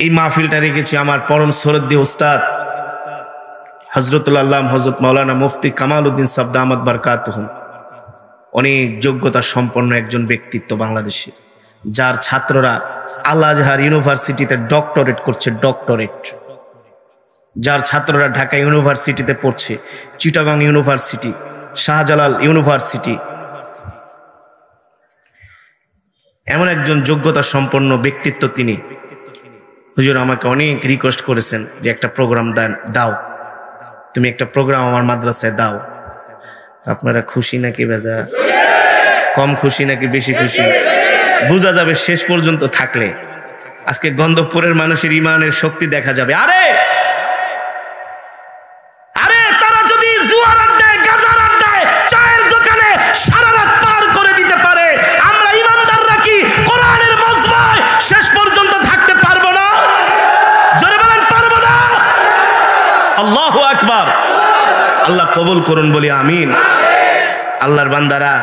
এই মাহফিলটা রেখেছি আমার পরম শ্রদ্ধেয় উস্তাদ হযরতুল আল্লাহ হযরত মাওলানা মুফতি কামাল উদ্দিন সাহেব দামাত বারকাতুহুম। অনেক যোগ্যতা সম্পন্ন একজন ব্যক্তিত্ব বাংলাদেশে, যার ছাত্ররা আল আজহার ইউনিভার্সিটিতে ডক্টরেট করছে। ডক্টরেট যার ছাত্ররা ঢাকা ইউনিভার্সিটিতে পড়ছে, চিটাগাং ইউনিভার্সিটি, শাহজালাল ইউনিভার্সিটি, এমন একজন যোগ্যতা সম্পন্ন ব্যক্তিত্ব তিনি। হুজুর আমাকে অনেক রিকোয়েস্ট করেছেন যে একটা প্রোগ্রাম দাও, তুমি একটা প্রোগ্রাম আমার মাদ্রাসায় দাও। আপনারা খুশি নাকি বেজার? কম খুশি নাকি বেশি খুশি? বোঝা যাবে শেষ পর্যন্ত থাকলে। আজকে গন্ধপুরের মানুষের ইমানের শক্তি দেখা যাবে। আরে তারা যদি জুয়ার আড্ডায়, গাজার আড্ডায়, চায়ের দোকানে সারা রাত পার করে দিতে পারে, আমরা ইমানদাররা কি কোরআনের মজমায় শেষ পর্যন্ত থাকতে পারবো না? জোরে বলেন পারবো না? আল্লাহু আকবার। আল্লাহ কবুল করুন বলি আমিন। আল্লাহর বান্দারা,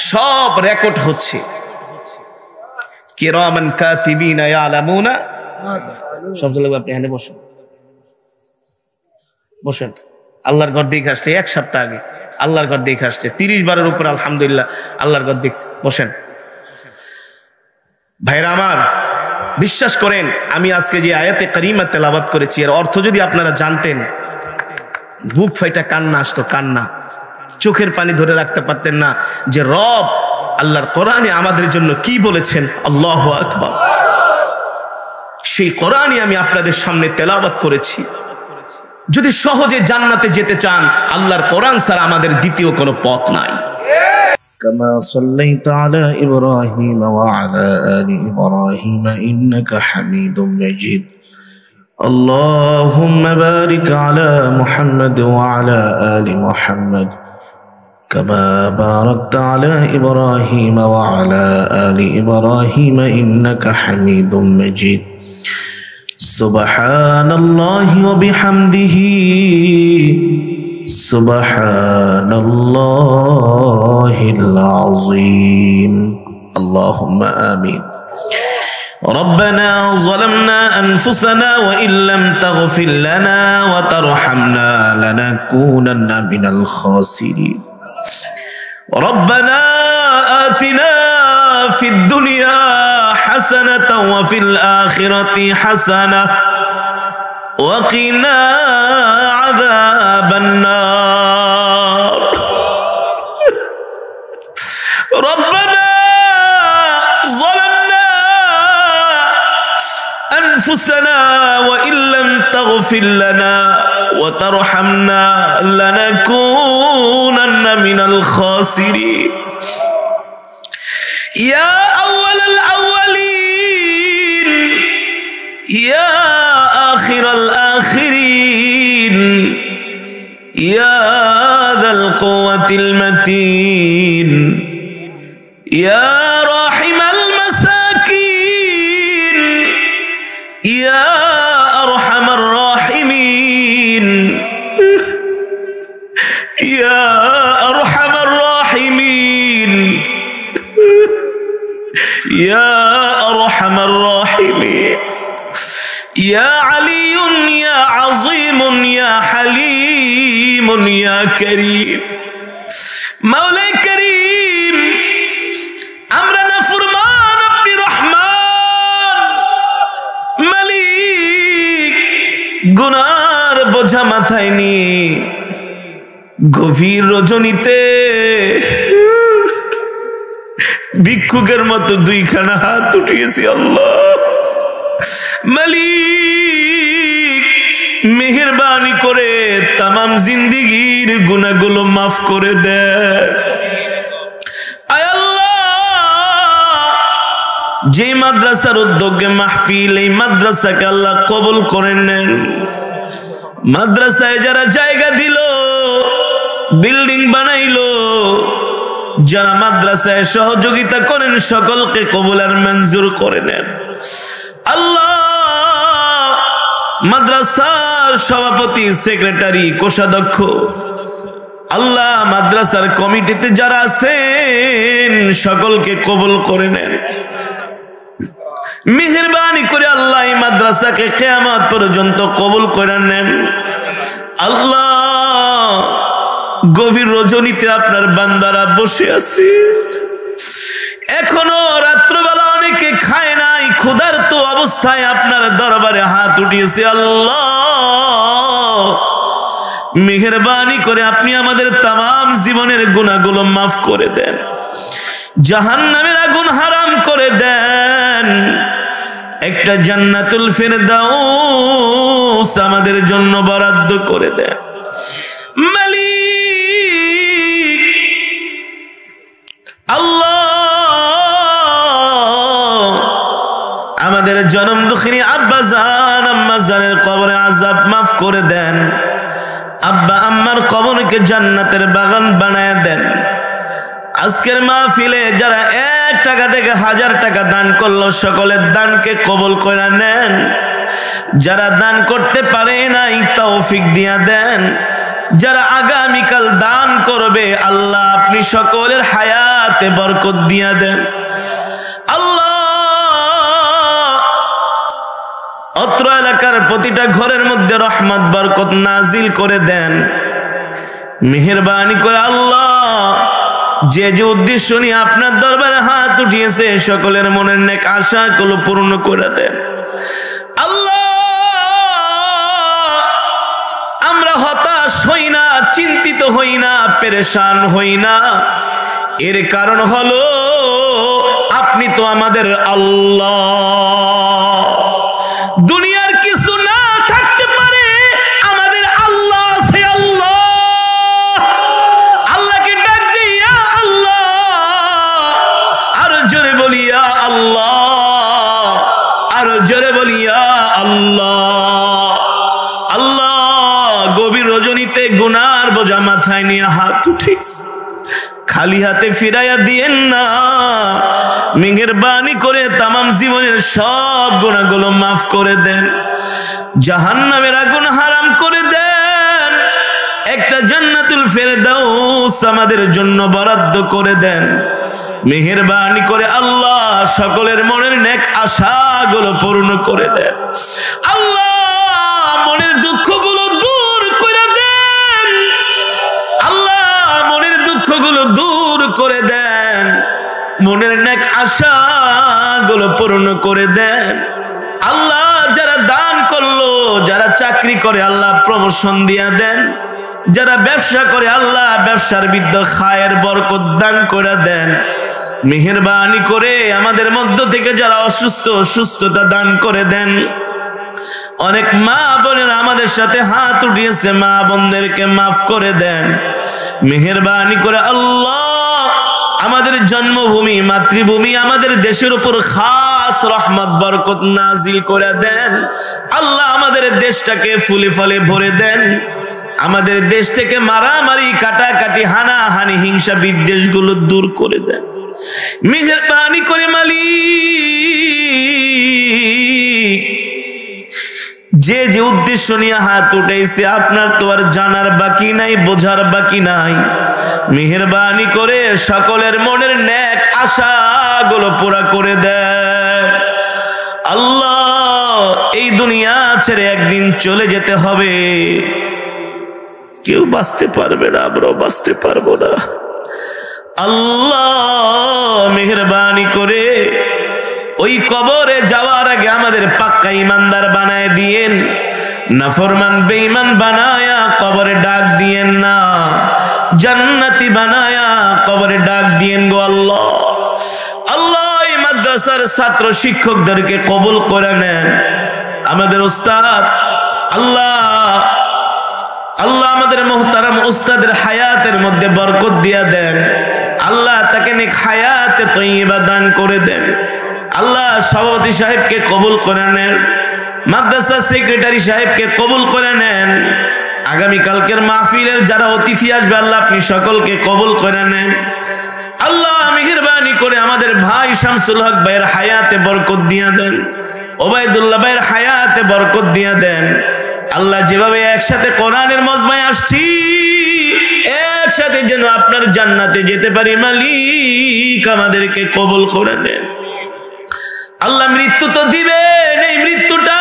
সব রেকর্ড হচ্ছে। কিরামান কাতিবিনা ইয়ালামুনা সবগুলো। আপনি এখানে বসুন, বসেন। আল্লাহর ঘর দেখে আসছে এক সপ্তাহ আগে, আল্লাহর ঘর দেখে আসছে 30 বারের উপর আলহামদুলিল্লাহ আল্লাহর ঘর দেখছি। বসেন ভাইরা আমার, বিশ্বাস করেন আমি আজকে যে আয়াতে কারিমা তেলাওয়াত করেছি এর অর্থ যদি আপনারা জানতেন, বুক ফাইটা কান্না আসতো, কান্না, চোখের পানি ধরে রাখতে পারতেন না যে রব আল্লাহর কোরআনে আমাদের জন্য কি বলেছেন। আল্লাহু আকবার। সেই কোরআনই আমি আপনাদের সামনে তেলাওয়াত করেছি। যদি সহজে জান্নাতে যেতে চান, আল্লাহর কোরআন ছাড়া আমাদের দ্বিতীয় কোনো পথ নাই। كما صليت على إبراهيم وعلى آل إبراهيم إنك حميد مجيد اللهم بارك على محمد وعلى آل محمد كما باركت على إبراهيم وعلى آل إبراهيم إنك حميد مجيد سبحان الله وبحمده سبحان الله العظيم اللهم آمين ربنا ظلمنا أنفسنا وإن لم تغفر لنا وترحمنا لنكونن من الخاسرين ربنا آتنا في الدنيا حسنة وفي الآخرة حسنة وقنا عذاب النار ربنا ظلمنا أنفسنا وإن لم تغفر لنا وترحمنا لنكونن من الخاسرين يا أول الأولين يا آخر الآخرين يا ذا القوة المتين يا راحم المساكين يا أرحم الراحمين يا أرحم الراحمين يا أرحم الراحمين يا علي يا عظيم يا حليم يا كريم مولاي كريم আমরা নাফরমান, আপনি রহমান মালিক। গুনার বোঝা মাথায় নিয়ে গভীর রজনীতে ভিক্ষুকের মতো দুইখানা হাত উঠিয়েছি। আল্লাহ মালিক, মেহেরবানি করে তামাম জিন্দিগির গুনাহগুলো মাফ করে দে। আয় আল্লাহ, যে মাদ্রাসার উদ্যোগে মাহফিল, এই মাদ্রাসাকে আল্লাহ কবুল করে নেন। মাদ্রাসায় যারা জায়গা দিল, বিল্ডিং বানাইলো, যারা মাদ্রাসায় সহযোগিতা করেন, সকলকে কবুল আর মঞ্জুর করে নেন। আল্লাহ, মাদ্রাসার সভাপতি, সেক্রেটারি, কোষাধ্যক্ষ, আল্লাহ মাদ্রাসার কমিটিতে যারা আছেন সকলকে কবুল করে নেন। মেহেরবানি করে আল্লাহ এই মাদ্রাসাকে কিয়ামত পর্যন্ত কবুল করে নেন। আল্লাহ, গভীর রজনীতে আপনার বান্দারা বসে আছে, এখনো রাত্রবেলা অনেকে খায় নাই, ক্ষুধার্ত অবস্থায় আপনার দরবারে হাত উঠিয়েছি আল্লাহ, মেহেরবানি করে আপনি আমাদের তামাম জীবনের গুনাহগুলো মাফ করে দেন, জাহান্নামের আগুন হারাম করে দেন, একটা জান্নাতুল ফিরদাউস আমাদের জন্য বরাদ্দ করে দেন। মালিক আল্লাহ, আমাদের জনম দুঃখিনী আব্বা জান আম্মা জানের কবরে আযাব মাফ করে দেন, আব্বা আম্মার কবরকে জান্নাতের বাগান বানায় দেন। আজকের মাহফিলে যারা 1 টাকা থেকে 1000 টাকা দান করলো, সকলের দানকে কবুল করে নেন। যারা দান করতে পারে নাই তৌফিক দিয়া দেন। যারা আগামীকাল দান করবে আল্লাহ আপনি সকলের হায়াতে বরকত দিয়া দেন। আল্লাহ অত্র এলাকার প্রতিটা ঘরের মধ্যে রহমত বরকত নাজিল করে দেন। মেহেরবানি করে আল্লাহ যে যে উদ্দেশ্য নিয়ে আপনার দরবারে হাত উঠিয়েছে সকলের মনের নেক আশাগুলো পূর্ণ করে দেন। আল্লাহ আমরা হতাশ হই না, চিন্তিত হই না, পেরেশান হই না, এর কারণ হলো আপনি তো আমাদের আল্লাহ। দুনিয়ার কিছু না থাকতে পারে, আমাদের আল্লাহ আছে। আল্লাহ আল্লাহকে ডাক দিয়া আল্লাহ, আর জোরে বলিয়া আল্লাহ, আর জোরে বলিয়া আল্লাহ। আল্লাহ গভীর রজনীতে গুনার বোঝা মাথায় নিয়ে হাত উঠেছে, খালি হাতে ফিরাইয়া দিয়েন না। মেহেরবানি করে তামাম জীবনের সব গুনাহগুলো মাফ করে দেন, জাহান্নামের আগুন হারাম করে দেন, একটা জান্নাতুল ফিরদাউস আমাদের জন্য বরাদ্দ করে দেন। মেহেরবানি করে আল্লাহ সকলের মনের নেক আশাগুলো পূর্ণ করে দেন। আল্লাহ মনের দুঃখগুলো দূর করে দেন। আল্লাহ মনের দুঃখগুলো দূর করে দেন, মনের নেক আশাগুলো পূর্ণ করে দেন। আল্লাহ যারা দান করলো, যারা চাকরি করে আল্লাহ প্রমোশন দিয়া দেন, যারা ব্যবসা করে আল্লাহ ব্যবসার বিদ্যা খায়ের বরকত দান করে দেন। মেহেরবানি করে আমাদের মধ্য থেকে যারা অসুস্থ সুস্থতা দান করে দেন। অনেক মা বোনেরা আমাদের সাথে হাত উঠিয়েছে, মা বোনদেরকে মাফ করে দেন। মেহেরবানি করে আল্লাহ আমাদের জন্মভূমি মাতৃভূমি আমাদের দেশের উপর খাস রহমত বরকত নাজিল করে দেন। আল্লাহ আমাদের দেশটাকে ফুলে ফলে ভরে দেন। আমাদের দেশ থেকে মারামারি কাটাকাটি হানাহানি হিংসা বিদ্বেষগুলো দূর করে দেন। মেহেরবানি করে মালিক যে যে উদ্দেশ্য নিয়ে হাত উঠাইছে আপনার তো আর জানার বাকি নাই, বোঝার বাকি নাই। মেহেরবানি করে সকলের মনের নেক আশাগুলো পুরা করে দেন। আল্লাহ এই দুনিয়া ছেড়ে একদিন চলে যেতে হবে, কেউ বাঁচতে পারবে না, আমরাও বাঁচতে পারবো না। আল্লাহ মেহেরবানি করে ওই কবরে যাওয়ার আগে আমাদের পাক্কা ইমানদার বানায় দিয়েন, নাফরমান বেঈমান বানায়া কবরে ডাক দিয়েন না, জান্নাতি বানায়া কবরে ডাক দিয়েন গো আল্লাহ। আল্লাহ এই মাদ্রাসার ছাত্র শিক্ষকদেরকে কবুল করে নেন। আমাদের উস্তাদ আল্লাহ আল্লাহ আমাদের মুহতারাম উস্তাদের হায়াতের মধ্যে বরকত দিয়া দেন। আল্লাহ তাকে নেক হায়াতে তয়্যিবা দান করে দেন। আল্লাহ সভাপতি সাহেবকে কবুল করে নেন, মাদ্রাসা সেক্রেটারি সাহেবকে কবুল করে নেন। আগামী কালকের মাহফিলের যারা অতিথি আসবে আল্লাহ আপনি সকলকে কবুল করে নেন। আল্লাহ মেহেরবানি করে আমাদের ভাই শামসুল হক ভাইয়ের হায়াতে বরকত দিয়া দেন, ওবায়দুল্লাহ ভাইয়ের হায়াতে বরকত দিয়া দেন। আল্লাহ যেভাবে একসাথে কোরআনের মজমায় আসছি একসাথে যেন আপনার জান্নাতে যেতে পারি, মালিক আমাদেরকে কবুল করে নেন। আল্লাহ মৃত্যু তো দিবেন, এই মৃত্যুটা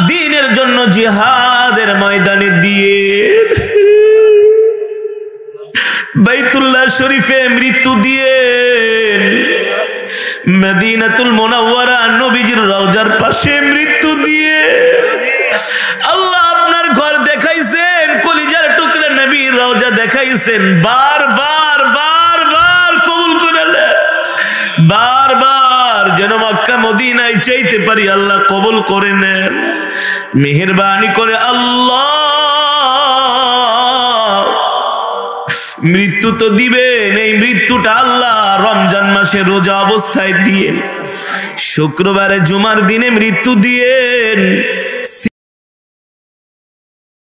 দ্বীনের জন্য জিহাদের ময়দানে দিয়ে বাইতুল্লাহ শরীফে মৃত্যু দিয়েন, মদিনাতুল মুনাওয়ারা নবীজির রওজার পাশে মৃত্যু দিয়ে আল্লাহ আপনার ঘর দেখাইছেন, কলিজার টুকরা নবীর রওজা দেখাইছেন, বারবার বারবার কবুল করে নেন, বারবার যেন মক্কা মদিনায় চাইতে পারি আল্লাহ কবুল করে নেন মেহেরবানি করে। আল্লাহ মৃত্যু তো দিবেন, এই মৃত্যুটা আল্লাহ রমজান মাসে রোজা অবস্থায় দিয়েন, শুক্রবারে জুমার দিনে মৃত্যু দিয়েন।